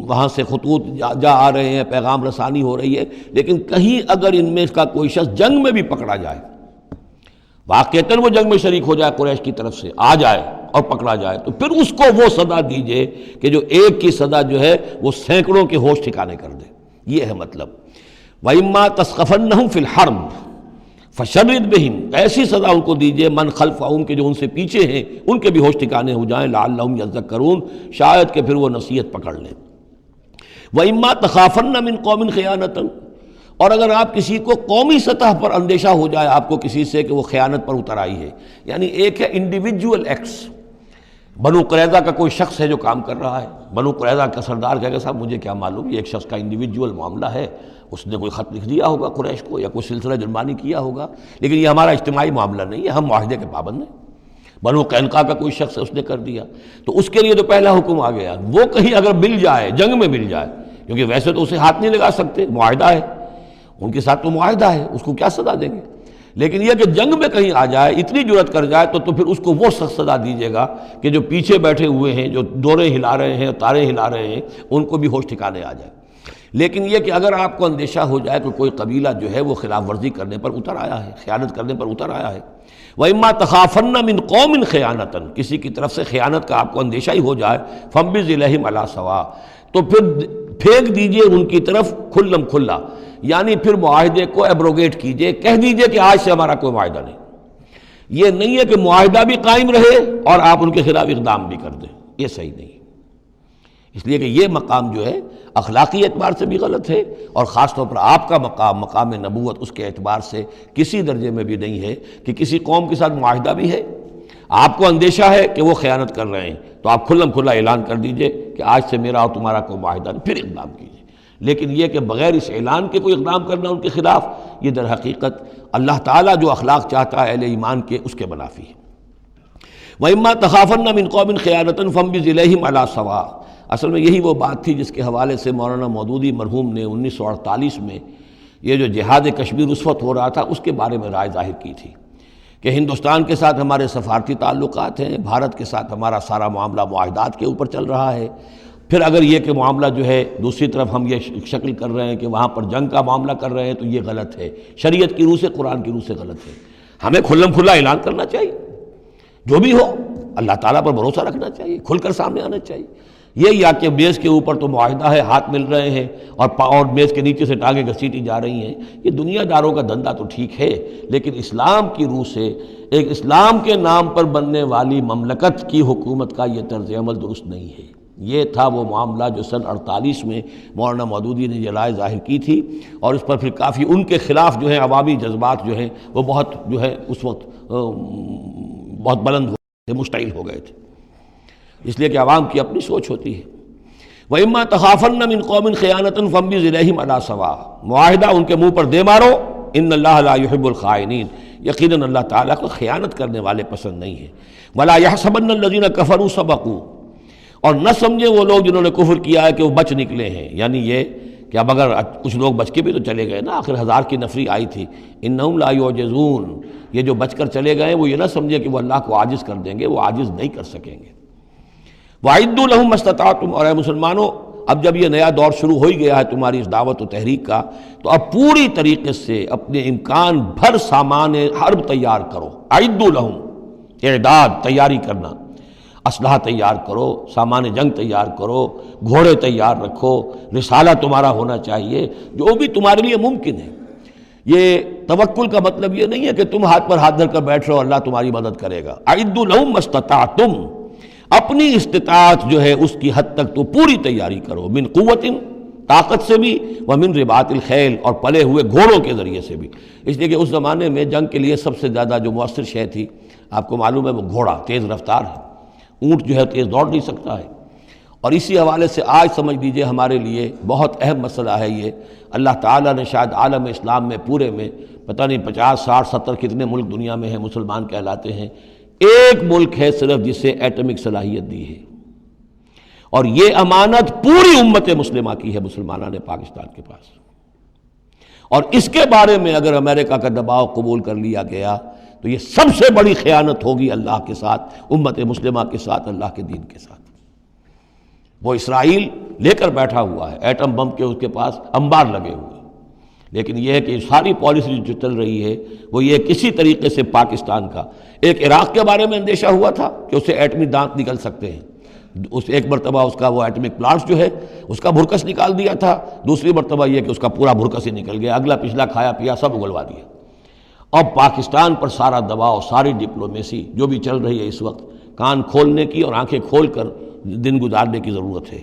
وہاں سے خطوط جا آ رہے ہیں، پیغام رسانی ہو رہی ہے، لیکن کہیں اگر ان میں کا کوئی شخص جنگ میں بھی پکڑا جائے، واقعتاً وہ جنگ میں شریک ہو جائے، قریش کی طرف سے آ جائے اور پکڑا جائے، تو پھر اس کو وہ سزا دیجئے کہ جو ایک کی سزا جو ہے وہ سینکڑوں کے ہوش ٹھکانے کر دے۔ یہ ہے مطلب۔ وَإِمَّا تَثْقَفَنَّهُمْ فِي الْحَرْبِ فَشَرِّدْ بِهِمْ، ایسی سزا ان کو دیجئے من خلفہم کے جو ان سے پیچھے ہیں ان کے بھی ہوش ٹھکانے ہو جائیں، لعلہم یذکرون، شاید کہ پھر وہ نصیحت پکڑ لیں۔ وَإِمَّا تَخَافَنَّ مِنْ قَوْمٍ خِيَانَةً، اور اگر آپ کسی کو قومی سطح پر اندیشہ ہو جائے آپ کو کسی سے کہ وہ خیانت پر اتر آئی ہے، یعنی ایک ہے انڈیویجول ایکٹس، بنو قریظہ کا کوئی شخص ہے جو کام کر رہا ہے، بنو قریظہ کا سردار کہے گا صاحب مجھے کیا معلوم، یہ ایک شخص کا انڈیویجول معاملہ ہے، اس نے کوئی خط لکھ دیا ہوگا قریش کو یا کوئی سلسلہ جرمانی کیا ہوگا، لیکن یہ ہمارا اجتماعی معاملہ نہیں ہے، ہم معاہدے کے پابند ہیں۔ بنو قینقاع کا کوئی شخص ہے، اس نے کر دیا، تو اس کے لیے تو پہلا حکم آ گیا، وہ کہیں اگر مل جائے، جنگ میں مل جائے، کیونکہ ویسے تو اسے ہاتھ نہیں لگا سکتے، معاہدہ ہے ان کے ساتھ، تو معاہدہ ہے، اس کو کیا سزا دیں گے، لیکن یہ کہ جنگ میں کہیں آ جائے، اتنی جرأت کر جائے تو پھر اس کو وہ سخت سزا دیجیے گا کہ جو پیچھے بیٹھے ہوئے ہیں، جو ڈورے ہلا رہے ہیں، تارے ہلا رہے ہیں، ان کو بھی ہوش ٹھکانے آ جائے۔ لیکن یہ کہ اگر آپ کو اندیشہ ہو جائے کہ کوئی قبیلہ جو ہے وہ خلاف ورزی کرنے پر اتر آیا ہے، خیانت کرنے پر اتر آیا ہے، وَإِمَّا تَخَافَنَّ مِنْ قَوْمٍ خِيَانَةً، کسی کی طرف سے خیانت کا آپ کو اندیشہ ہی ہو جائے، فَانبِذْ إِلَيْهِمْ عَلَىٰ سَوَاءٍ، تو پھر پھینک دیجئے ان کی طرف کھلم کھلا، یعنی پھر معاہدے کو ایبروگیٹ کیجئے، کہہ دیجئے کہ آج سے ہمارا کوئی معاہدہ نہیں۔ یہ نہیں ہے کہ معاہدہ بھی قائم رہے اور آپ ان کے خلاف اقدام بھی کر دیں، یہ صحیح نہیں، اس لیے کہ یہ مقام جو ہے اخلاقی اعتبار سے بھی غلط ہے، اور خاص طور پر آپ کا مقام، مقام نبوت، اس کے اعتبار سے کسی درجے میں بھی نہیں ہے کہ کسی قوم کے ساتھ معاہدہ بھی ہے، آپ کو اندیشہ ہے کہ وہ خیانت کر رہے ہیں، تو آپ کھلم کھلا اعلان کر دیجئے کہ آج سے میرا اور تمہارا کوئی معاہدہ نہیں، پھر اقدام کیجئے۔ لیکن یہ کہ بغیر اس اعلان کے کوئی اقدام کرنا ان کے خلاف، یہ در حقیقت اللہ تعالیٰ جو اخلاق چاہتا ہے اہل ایمان کے، اس کے منافی ہے۔ وَإِمَّا تَخَافَنَّ مِنْ قَوْمٍ خِيَانَةً فَانبِذْ إِلَيْهِمْ عَلَىٰ سَوَاءٍ۔ اصل میں یہی وہ بات تھی جس کے حوالے سے مولانا مودودی مرحوم نے 1948 میں یہ جو جہاد کشمیر اس وقت ہو رہا تھا اس کے بارے میں رائے ظاہر کی تھی کہ ہندوستان کے ساتھ ہمارے سفارتی تعلقات ہیں، بھارت کے ساتھ ہمارا سارا معاملہ معاہدات کے اوپر چل رہا ہے، پھر اگر یہ کہ معاملہ جو ہے دوسری طرف ہم یہ شکل کر رہے ہیں کہ وہاں پر جنگ کا معاملہ کر رہے ہیں تو یہ غلط ہے، شریعت کی روح سے، قرآن کی روح سے غلط ہے۔ ہمیں کھلم کھلا اعلان کرنا چاہیے، جو بھی ہو اللہ تعالیٰ پر بھروسہ رکھنا چاہیے، کھل کر سامنے آنا چاہیے۔ یہ یا کہ میز کے اوپر تو معاہدہ ہے، ہاتھ مل رہے ہیں اور میز کے نیچے سے ٹانگیں گھسیٹی جا رہی ہیں، یہ دنیا داروں کا دھندا تو ٹھیک ہے، لیکن اسلام کی روح سے ایک اسلام کے نام پر بننے والی مملکت کی حکومت کا یہ طرز عمل درست نہیں ہے۔ یہ تھا وہ معاملہ جو سن 48 میں مولانا مودودی نے یہ رائے ظاہر کی تھی، اور اس پر پھر کافی ان کے خلاف جو ہے عوامی جذبات جو ہیں وہ بہت جو ہے اس وقت بہت بلند ہو گئے تھے، مشتعل ہو گئے تھے، اس لیے کہ عوام کی اپنی سوچ ہوتی ہے۔ وَإِمَّا تَخَافَنَّ مِنْ قَوْمٍ خِيَانَةً فَانبِذْ إِلَيْهِمْ عَلَىٰ سَوَاءٍ، معاہدہ ان کے منہ پر دے مارو، ان اللہ لا يحب الخائنین، یقیناً اللہ تعالیٰ کو خیانت کرنے والے پسند نہیں ہیں۔ وَلَا يَحْسَبَنَّ الَّذِينَ كَفَرُوا سَبَقُوا، اور نہ سمجھے وہ لوگ جنہوں نے کفر کیا ہے کہ وہ بچ نکلے ہیں، یعنی یہ کہ اب اگر کچھ لوگ بچ کے بھی تو چلے گئے نا، آخر 1000 کی نفری آئی تھی، انہم لا یعجزون، یہ جو بچ کر چلے گئے وہ یہ نہ سمجھے کہ وہ اللہ کو عاجز کر دیں گے، وہ عاجز نہیں کر سکیں گے۔ وَأَعِدُّوا لَهُم مَّا اسْتَطَعْتُمْ، اور اے مسلمانوں اب جب یہ نیا دور شروع ہو ہی گیا ہے تمہاری اس دعوت و تحریک کا، تو اب پوری طریقے سے اپنے امکان بھر سامان حرب تیار کرو۔ اعدوا لہم، اعداد، تیاری کرنا، اسلحہ تیار کرو، سامان جنگ تیار کرو، گھوڑے تیار رکھو، رسالہ تمہارا ہونا چاہیے، جو بھی تمہارے لیے ممکن ہے۔ یہ توکل کا مطلب یہ نہیں ہے کہ تم ہاتھ پر ہاتھ دھر کر بیٹھ رہو اللہ تمہاری مدد کرے گا۔ اعدوا لہم ما استطعتم، اپنی استطاعت جو ہے اس کی حد تک تو پوری تیاری کرو، من قوت، طاقت سے بھی، ومن رباط الخیل، اور پلے ہوئے گھوڑوں کے ذریعے سے بھی، اس لیے کہ اس زمانے میں جنگ کے لیے سب سے زیادہ جو مؤثر شے تھی آپ کو معلوم ہے وہ گھوڑا، تیز رفتار ہے، اونٹ جو ہے تیز دوڑ نہیں سکتا ہے۔ اور اسی حوالے سے آج سمجھ لیجئے ہمارے لیے بہت اہم مسئلہ ہے یہ، اللہ تعالیٰ نے شاید عالم اسلام میں پورے میں پتہ نہیں 50 60 70 کتنے ملک دنیا میں ہیں مسلمان کہلاتے ہیں، ایک ملک ہے صرف جسے ایٹمک صلاحیت دی ہے، اور یہ امانت پوری امت مسلمہ کی ہے، مسلمانہ نے پاکستان کے پاس، اور اس کے بارے میں اگر امریکہ کا دباؤ قبول کر لیا گیا تو یہ سب سے بڑی خیانت ہوگی اللہ کے ساتھ، امت مسلمہ کے ساتھ، اللہ کے دین کے ساتھ۔ وہ اسرائیل لے کر بیٹھا ہوا ہے ایٹم بم کے، اس کے پاس انبار لگے ہوئے، لیکن یہ ہے کہ ساری پالیسی جو چل رہی ہے وہ یہ کسی طریقے سے پاکستان کا، ایک عراق کے بارے میں اندیشہ ہوا تھا کہ اسے ایٹمی دانت نکل سکتے ہیں، اس ایک مرتبہ اس کا وہ ایٹمک پلانٹ جو ہے اس کا بھرکس نکال دیا تھا، دوسری مرتبہ یہ کہ اس کا پورا بھرکس ہی نکل گیا، اگلا پچھلا کھایا پیا سب اگلوا دیا۔ اب پاکستان پر سارا دباؤ، ساری ڈپلومیسی جو بھی چل رہی ہے اس وقت، کان کھولنے کی اور آنکھیں کھول کر دن گزارنے کی ضرورت ہے۔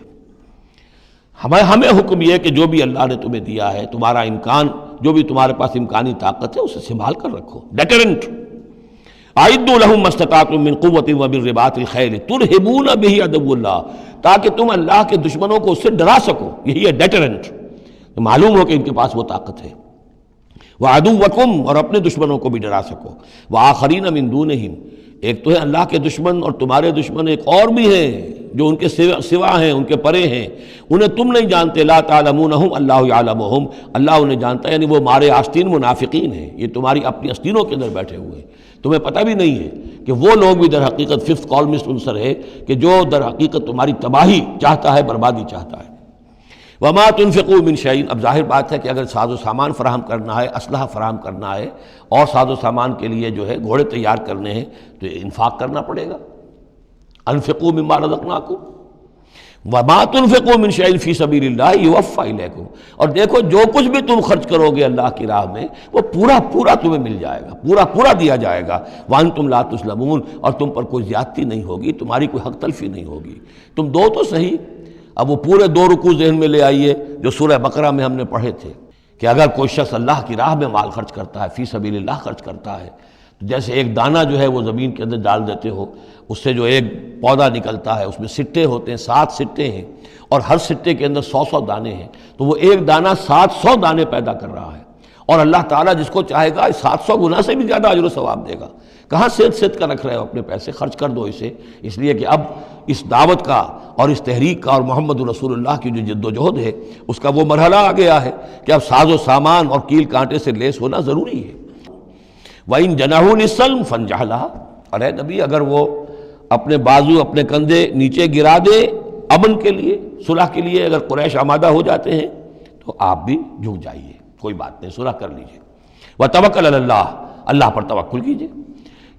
ہمیں حکم یہ کہ جو بھی اللہ نے تمہیں دیا ہے، تمہارا امکان، جو بھی تمہارے پاس امکانی طاقت ہے اسے سنبھال کر رکھو، ڈیٹرنٹ۔ اعدوا لہم ما استطعتم من قوت ومن رباط الخیل ترہبون بہ عدو اللہ، تاکہ تم اللہ کے دشمنوں کو اس سے ڈرا سکو، یہی ہے ڈیٹرنٹ، معلوم ہو کہ ان کے پاس وہ طاقت ہے۔ وعدوکم، اور اپنے دشمنوں کو بھی ڈرا سکو، وآخرین من دونہم، ایک تو ہے اللہ کے دشمن اور تمہارے دشمن ایک اور بھی ہیں جو ان کے سوا ہیں، ان کے پرے ہیں، انہیں تم نہیں جانتے، لا تعلمونہم اللہ یعلمہم، اللہ انہیں جانتا ہے، یعنی وہ مارے آستین منافقین ہیں، یہ تمہاری اپنی آستینوں کے اندر بیٹھے ہوئے ہیں، تمہیں پتہ بھی نہیں ہے کہ وہ لوگ بھی در حقیقت ففتھ کالمسٹ عنصر ہے کہ جو در حقیقت تمہاری تباہی چاہتا ہے، بربادی چاہتا ہے۔ وما تنفقوا من شیء، اب ظاہر بات ہے کہ اگر ساز و سامان فراہم کرنا ہے، اسلحہ فراہم کرنا ہے، اور ساز و سامان کے لیے جو ہے گھوڑے تیار کرنے ہیں تو انفاق کرنا پڑے گا۔ انفقوا مما رزقناکم وما تنفقوا من شیء فی سبیل اللہ یوفی الیکم، اور دیکھو جو کچھ بھی تم خرچ کرو گے اللہ کی راہ میں وہ پورا پورا تمہیں مل جائے گا، پورا پورا دیا جائے گا۔ وانتم لا تظلمون، اور تم پر کوئی زیادتی نہیں ہوگی، تمہاری کوئی حق تلفی نہیں ہوگی۔ تم دو تو صحیح، اب وہ پورے 2 رکوع ذہن میں لے آئیے جو سورہ بقرہ میں ہم نے پڑھے تھے کہ اگر کوئی شخص اللہ کی راہ میں مال خرچ کرتا ہے، فی سبیل اللہ خرچ کرتا ہے، جیسے ایک دانہ جو ہے وہ زمین کے اندر ڈال دیتے ہو، اس سے جو ایک پودا نکلتا ہے، اس میں سٹے ہوتے ہیں، 7 سٹے ہیں، اور ہر سٹے کے اندر 100 دانے ہیں، تو وہ ایک دانہ 700 دانے پیدا کر رہا ہے، اور اللہ تعالیٰ جس کو چاہے گا 700 گنا سے بھی زیادہ اجر و ثواب دے گا۔ کہاں صد کا رکھ رہے ہو اپنے پیسے، خرچ کر دو اسے، اس لیے کہ اب اس دعوت کا اور اس تحریک کا اور محمد رسول اللہ کی جو جد و جہد ہے اس کا وہ مرحلہ آ گیا ہے کہ اب ساز و سامان اور کیل کانٹے سے لیس ہونا ضروری ہے۔ وَإِن جَنَحُوا لِلسَّلْمِ فَانْجَحْ لَهَا، اور اے نبی اگر وہ اپنے بازو اپنے کندھے نیچے گرا دے امن کے لیے، صلح کے لیے، اگر قریش آمادہ ہو جاتے ہیں تو آپ بھی جھک جائیے، کوئی بات نہیں، صلح کر لیجیے۔ وَتَوَكَّلْ عَلَى اللَّهِ، اللہ پر توکل کیجیے،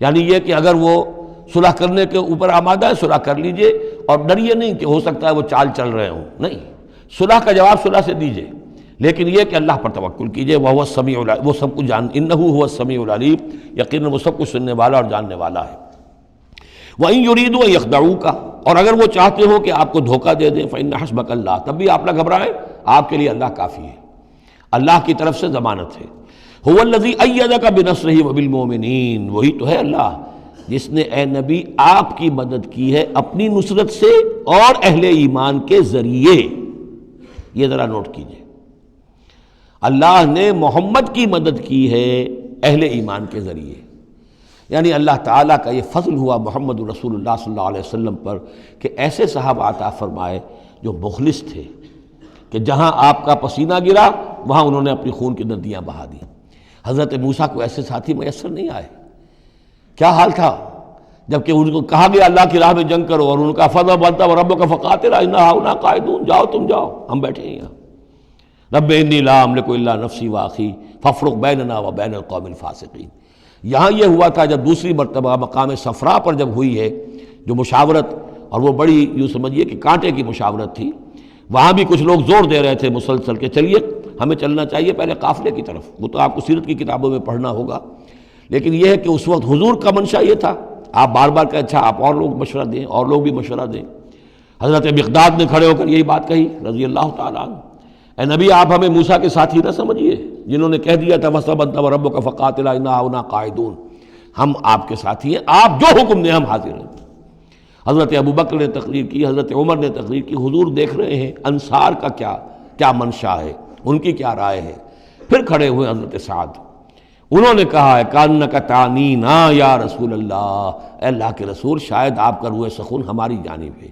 یعنی یہ کہ اگر وہ صلح کرنے کے اوپر آمادہ ہے صلح کر لیجئے، اور ڈریے نہیں کہ ہو سکتا ہے وہ چال چل رہے ہوں، نہیں، صلح کا جواب صلح سے دیجئے، لیکن یہ کہ اللہ پر توکل کیجئے، وَهُوَ السَّمِيعُ العلیم، وہ سب کچھ إِنَّهُ هُوَ السَّمِيعُ العلیم، یقیناً وہ سب کچھ سننے والا اور جاننے والا ہے۔ وَإِن يُرِيدُوا أَن يَخْدَعُوكَ، اور اگر وہ چاہتے ہو کہ آپ کو دھوکہ دے دیں، فَإِنَّ حَسْبَكَ اللَّهُ، تب بھی آپ نہ گھبرائیں، آپ کے لیے اللہ کافی ہے، اللہ کی طرف سے ضمانت ہے۔ هُوَ الَّذِي أَيَّدَكَ بِنَصْرِهِ وَبِالْمُؤْمِنِينَ، وہی تو ہے اللہ جس نے اے نبی آپ کی مدد کی ہے اپنی نصرت سے اور اہل ایمان کے ذریعے۔ یہ ذرا نوٹ کیجئے، اللہ نے محمد کی مدد کی ہے اہل ایمان کے ذریعے، یعنی اللہ تعالیٰ کا یہ فضل ہوا محمد رسول اللہ صلی اللہ علیہ وسلم پر کہ ایسے صحابہ عطا فرمائے جو مخلص تھے، کہ جہاں آپ کا پسینہ گرا وہاں انہوں نے اپنی خون کی ندیاں بہا دی۔ حضرت موسیٰ کو ایسے ساتھی میسر نہیں آئے، کیا حال تھا جبکہ ان کو کہا گیا اللہ کی راہ میں جنگ کرو، اور ان کا فضل بنتا ربک فقاتل انا ہاؤنا قاعدون، جاؤ تم جاؤ، ہم بیٹھے ہیں یہاں، رب انی لا املک الا نفسی واخی فافرق بیننا وبین القوم الفاسقین۔ یہاں یہ ہوا تھا جب دوسری مرتبہ مقام صفرا پر جب ہوئی ہے جو مشاورت، اور وہ بڑی یوں سمجھیے کہ کانٹے کی مشاورت تھی، وہاں بھی کچھ لوگ زور دے رہے تھے مسلسل کہ چلیے ہمیں چلنا چاہیے پہلے قافلے کی طرف، وہ تو آپ کو سیرت کی کتابوں میں پڑھنا ہوگا، لیکن یہ ہے کہ اس وقت حضور کا منشا یہ تھا، آپ بار بار کہ اچھا آپ اور لوگ مشورہ دیں، اور لوگ بھی مشورہ دیں۔ حضرت مقداد نے کھڑے ہو کر یہی بات کہی رضی اللہ تعالیٰ عنہ، اے نبی آپ ہمیں موسیٰ کے ساتھی نہ سمجھیے جنہوں نے کہہ دیا تھا وَاسْتَبَنْتَ وَرَبُّكَ فَقَاتِلَا إِنَّا هُنَا قَاعِدُونَ، ہم آپ کے ساتھی ہیں، آپ جو حکم دیں ہم حاضر ہیں۔ حضرت ابوبکر نے تقریر کی، حضرت عمر نے تقریر کی، حضور دیکھ رہے ہیں انصار کا کیا منشا ہے، ان کی کیا رائے ہے۔ پھر کھڑے ہوئے حضرت سعد، انہوں نے کہا ہے کانک تعنینا یا رسول اللہ، اے اللہ کے رسول شاید آپ کا روح سخن ہماری جانب ہے،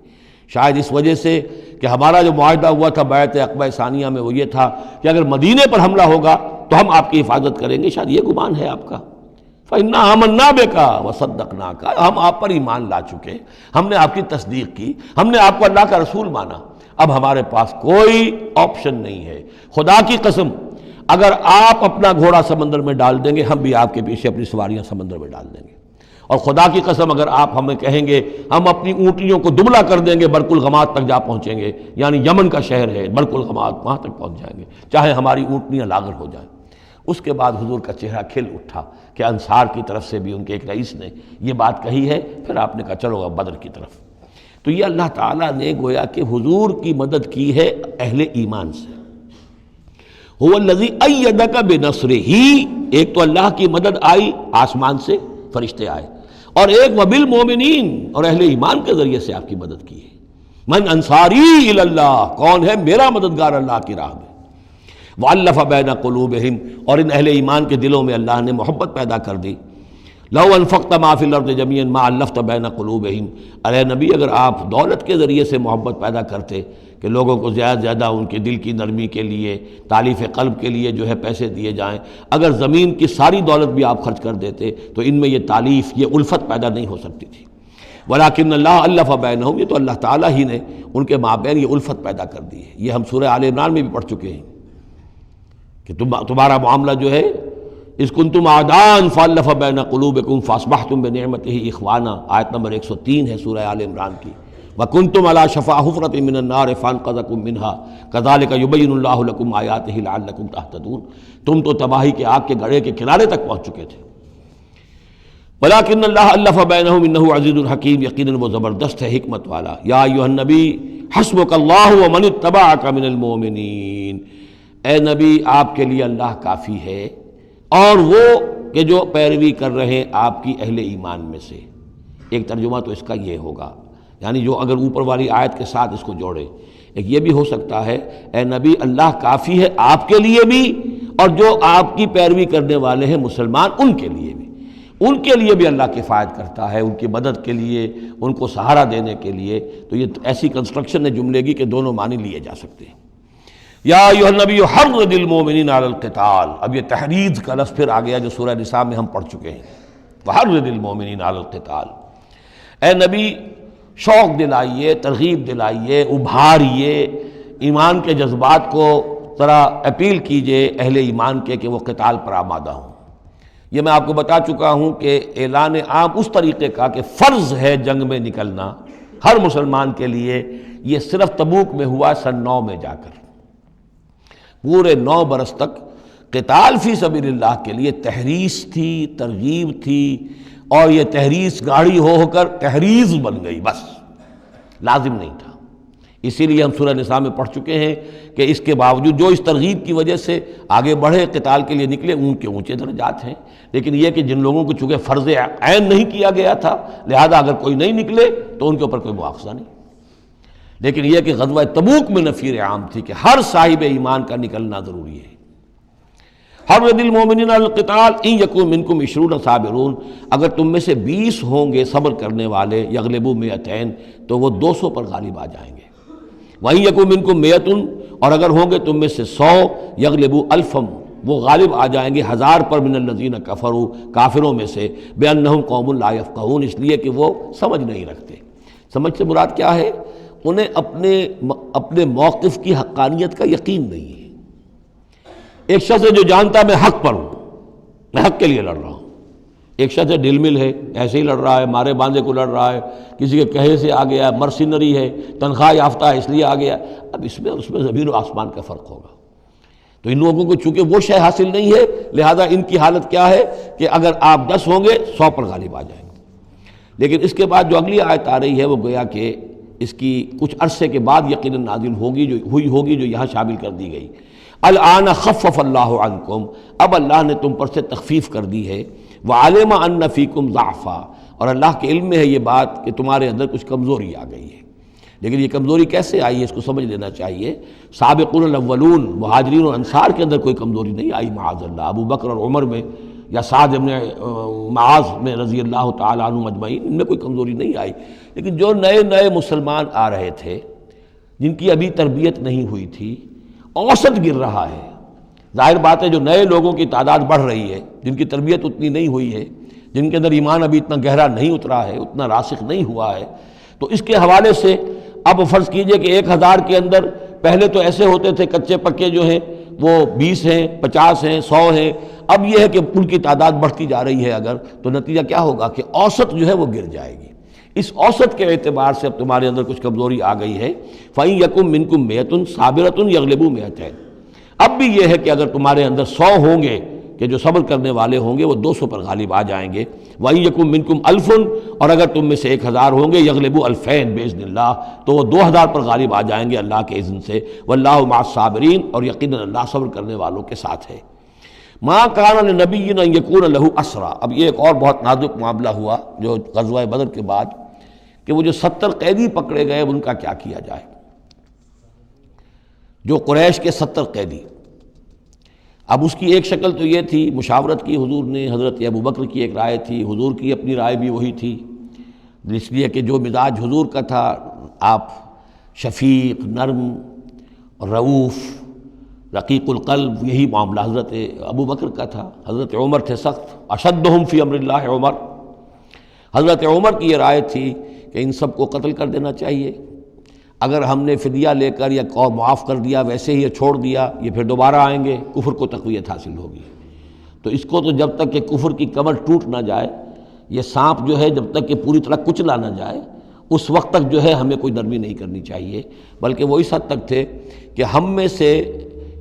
شاید اس وجہ سے کہ ہمارا جو معاہدہ ہوا تھا بیعت عقبہ ثانیہ میں وہ یہ تھا کہ اگر مدینے پر حملہ ہوگا تو ہم آپ کی حفاظت کریں گے، شاید یہ گمان ہے آپ کا۔ فَإِنَّا آمَنَّا بِكَ وَصَدَّقْنَاكَ، ہم آپ پر ایمان لا چکے، ہم نے آپ کی تصدیق کی، ہم نے آپ کو اللہ کا رسول مانا، اب ہمارے پاس کوئی آپشن نہیں ہے۔ خدا کی قسم اگر آپ اپنا گھوڑا سمندر میں ڈال دیں گے ہم بھی آپ کے پیچھے اپنی سواریاں سمندر میں ڈال دیں گے، اور خدا کی قسم اگر آپ ہمیں کہیں گے ہم اپنی اونٹیوں کو دبلا کر دیں گے برق الغماد تک جا پہنچیں گے، یعنی یمن کا شہر ہے برق الغماد، وہاں تک پہنچ جائیں گے چاہے ہماری اونٹنیاں لاغر ہو جائیں۔ اس کے بعد حضور کا چہرہ کھل اٹھا کہ انصار کی طرف سے بھی ان کے ایک رئیس نے یہ بات کہی ہے، پھر آپ نے کہا چلو اب بدر کی طرف۔ تو یہ اللہ تعالیٰ نے گویا کہ حضور کی مدد کی ہے اہل ایمان سے۔ هو الذی ایدک بنصرہ، ایک تو اللہ کی مدد آئی آسمان سے، فرشتے آئے، اور ایک وبالمؤمنین، اور اہل ایمان کے ذریعے سے آپ کی مدد کی ہے۔ من انصاری الی اللہ، کون ہے میرا مددگار اللہ کی راہ میں۔ وَأَلَّفَ بَيْنَ قُلُوبِهِمْ، اور ان اہل ایمان کے دلوں میں اللہ نے محبت پیدا کر دی۔ لَوْ أَنفَقْتَ مَا فِي الْأَرْضِ جَمِيعًا مَا أَلَّفْتَ بَيْنَ قُلُوبِهِمْ، ارے نبی اگر آپ دولت کے ذریعے سے محبت پیدا کرتے کہ لوگوں کو زیادہ زیادہ ان کے دل کی نرمی کے لیے، تالیف قلب کے لیے جو ہے پیسے دیے جائیں، اگر زمین کی ساری دولت بھی آپ خرچ کر دیتے تو ان میں یہ تالیف، یہ الفت پیدا نہیں ہو سکتی تھی۔ وَلَٰكِنَّ اللَّهَ أَلَّفَ بَيْنَهُمْ، یہ تو اللہ تعالیٰ ہی نے ان کے مابین یہ الفت پیدا کر دی ہے۔ یہ ہم سورہ آل عمران میں بھی پڑھ چکے ہیں کہ تمہارا معاملہ جو ہے اِذْ كُنْتُمْ أَعْدَاءً فَأَلَّفَ بَيْنَ قُلُوبِكُمْ فَأَصْبَحْتُمْ بِنِعْمَتِهِ إِخْوَانًا، آیت نمبر 103 ہے سورہ آل عمران کی۔ وَكُنْتُمْ عَلَىٰ شَفَا حُفْرَةٍ مِّنَ النَّارِ فَأَنقَذَكُم مِّنْهَا كَذَٰلِكَ يُبَيِّنُ اللَّهُ لَكُمْ آيَاتِهِ لَعَلَّكُمْ تَهْتَدُونَ، تم تو تباہی کے آگ کے گڑھے کے کنارے تک پہنچ چکے تھے۔ وَلَٰكِنَّ اللَّهَ أَلَّفَ بَيْنَهُمْ إِنَّهُ عَزِيزٌ حَكِيمٌ، یقیناً وہ زبردست ہے، حکمت والا۔ یا ایھا النبی حسبک اللہ ومن اتبعک من المؤمنین، اے نبی آپ کے لیے اللہ کافی ہے اور وہ کہ جو پیروی کر رہے ہیں آپ کی اہل ایمان میں سے۔ ایک ترجمہ تو اس کا یہ ہوگا، یعنی جو اگر اوپر والی آیت کے ساتھ اس کو جوڑے، ایک یہ بھی ہو سکتا ہے اے نبی اللہ کافی ہے آپ کے لیے بھی اور جو آپ کی پیروی کرنے والے ہیں مسلمان ان کے لیے بھی، ان کے لیے بھی اللہ کفایت کرتا ہے، ان کی مدد کے لیے، ان کو سہارا دینے کے لیے۔ تو یہ ایسی کنسٹرکشن ہے جملے کی کہ دونوں معنی لیے جا سکتے ہیں۔ یا ایھا النبی حرض المؤمنین علی القتال، اب یہ تحریض کا لفظ پھر آ گیا جو سورہ نساء میں ہم پڑھ چکے ہیں، وحرض المؤمنین علی القتال، اے نبی شوق دلائیے، ترغیب دلائیے، ابھاریے، ایمان کے جذبات کو ذرا اپیل کیجئے اہل ایمان کے کہ وہ قتال پر آمادہ ہوں۔ یہ میں آپ کو بتا چکا ہوں کہ اعلان عام اس طریقے کا کہ فرض ہے جنگ میں نکلنا ہر مسلمان کے لیے، یہ صرف تبوک میں ہوا سن 9 میں جا کر۔ پورے 9 برس تک قتال فی سبیل اللہ کے لیے تحریض تھی، ترغیب تھی، اور یہ تحریض گاڑی ہو کر تحریض بن گئی، بس لازم نہیں تھا۔ اسی لیے ہم سورہ نساء میں پڑھ چکے ہیں کہ اس کے باوجود جو اس ترغیب کی وجہ سے آگے بڑھے قتال کے لیے نکلے ان کے اونچے درجات ہیں، لیکن یہ کہ جن لوگوں کو چونکہ فرض عین نہیں کیا گیا تھا لہذا اگر کوئی نہیں نکلے تو ان کے اوپر کوئی مواخذہ نہیں۔ لیکن یہ کہ غزوہ تبوک میں نفیر عام تھی کہ ہر صاحب ایمان کا نکلنا ضروری ہے۔ حرض المؤمنین علی القتال ان یکن منکم 20 صابرون، اگر تم میں سے 20 ہوں گے صبر کرنے والے، یغلبوا 200 تو وہ 200 پر غالب آ جائیں گے۔ وَإِن یکن منکم 100، اور اگر ہوں گے تم میں سے 100، یغلبوا 1000، وہ غالب آ جائیں گے 1000 پر، من الذین کفروا، کافروں میں سے، بأنہم قوم لا یفقہون، اس لیے کہ وہ سمجھ نہیں رکھتے۔ سمجھ سے مراد کیا ہے؟ انہیں اپنے موقف کی حقانیت کا یقین نہیں ہے۔ ایک شخص ہے جو جانتا ہے میں حق پر ہوں، میں حق کے لیے لڑ رہا ہوں، ایک شخص ہے ڈل مل ہے، ایسے ہی لڑ رہا ہے، مارے باندھے کو لڑ رہا ہے، کسی کے کہے سے آ گیا، مرسینری ہے، تنخواہ یافتہ ہے اس لیے آ گیا۔ اب اس میں زمین و آسمان کا فرق ہوگا۔ تو ان لوگوں کو چونکہ وہ شے حاصل نہیں ہے لہذا ان کی حالت کیا ہے کہ اگر آپ 10 ہوں گے 100 پر غالب آ جائیں گے۔ لیکن اس کے بعد جو اگلی آیت آ رہی ہے وہ گویا کہ اس کی کچھ عرصے کے بعد یقیناً نازل ہوگی، جو یہاں شامل کر دی گئی۔ الآن خفف اللہ عنکم، اب اللہ نے تم پر سے تخفیف کر دی ہے، وعلم ان فیکم ضعفا، اور اللہ کے علم میں ہے یہ بات کہ تمہارے اندر کچھ کمزوری آ گئی ہے۔ لیکن یہ کمزوری کیسے آئی ہے اس کو سمجھ لینا چاہیے۔ سابقون الاولون، مہاجرین اور انصار کے اندر کوئی کمزوری نہیں آئی معاذ اللہ، ابو بکر اور عمر میں یا سعد بن معاذ میں رضی اللہ تعالیٰ عنہ اجمعین، ان میں کوئی کمزوری نہیں آئی۔ لیکن جو نئے مسلمان آ رہے تھے جن کی ابھی تربیت نہیں ہوئی تھی، اوسط گر رہا ہے، ظاہر بات ہے جو نئے لوگوں کی تعداد بڑھ رہی ہے، جن کی تربیت اتنی نہیں ہوئی ہے، جن کے اندر ایمان ابھی اتنا گہرا نہیں اترا ہے، اتنا راسخ نہیں ہوا ہے، تو اس کے حوالے سے اب فرض کیجئے کہ 1000 کے اندر پہلے تو ایسے ہوتے تھے کچے پکے جو ہیں وہ 20 ہیں، 50 ہیں، 100 ہیں، اب یہ ہے کہ ان کی تعداد بڑھتی جا رہی ہے اگر، تو نتیجہ کیا ہوگا کہ اوسط جو ہے وہ گر جائے گی۔ اس اوسط کے اعتبار سے اب تمہارے اندر کچھ کمزوری آ گئی ہے۔ فَإِن يَكُن مِّنكُم 100 صَابِرَةٌ يَغْلِبُوا 200، اب بھی یہ ہے کہ اگر تمہارے اندر 100 ہوں گے کہ جو صبر کرنے والے ہوں گے وہ 200 پر غالب آ جائیں گے۔ وَإِن يَكُن مِّنكُم 1000، اور اگر تم میں سے 1000 ہوں گے، يَغْلِبُوا 2000 بِإِذْنِ اللَّهِ، تو وہ 2000 پر غالب آ جائیں گے اللہ کے اذن سے۔ وَاللَّهُ مَعَ الصَّابِرِينَ، اور یقیناً اللہ صبر کرنے والوں کے ساتھ ہے۔ مَا كَانَ لِنَبِيٍّ أَن يَكُونَ لَهُ أَسْرَىٰ، اب یہ ایک اور بہت نازک معاملہ ہوا جو غزوہ بدر کے بعد، کہ وہ جو 70 قیدی پکڑے گئے ان کا کیا کیا جائے۔ جو قریش کے 70 قیدی، اب اس کی ایک شکل تو یہ تھی، مشاورت کی حضور نے، حضرت ابو بکر کی ایک رائے تھی، حضور کی اپنی رائے بھی وہی تھی، اس لیے کہ جو مزاج حضور کا تھا، آپ شفیق، نرم، رؤوف، رقیق القلب، یہی معاملہ حضرت ابو بکر کا تھا۔ حضرت عمر تھے سخت، اشدہم فی امر اللہ عمر، حضرت عمر کی یہ رائے تھی کہ ان سب کو قتل کر دینا چاہیے، اگر ہم نے فدیہ لے کر یا قوم معاف کر دیا ویسے ہی چھوڑ دیا، یہ پھر دوبارہ آئیں گے، کفر کو تقویت حاصل ہوگی۔ تو اس کو تو جب تک کہ کفر کی کمر ٹوٹ نہ جائے، یہ سانپ جو ہے جب تک کہ پوری طرح کچلا نہ جائے، اس وقت تک جو ہے ہمیں کوئی نرمی نہیں کرنی چاہیے، بلکہ وہ اس حد تک تھے کہ ہم میں سے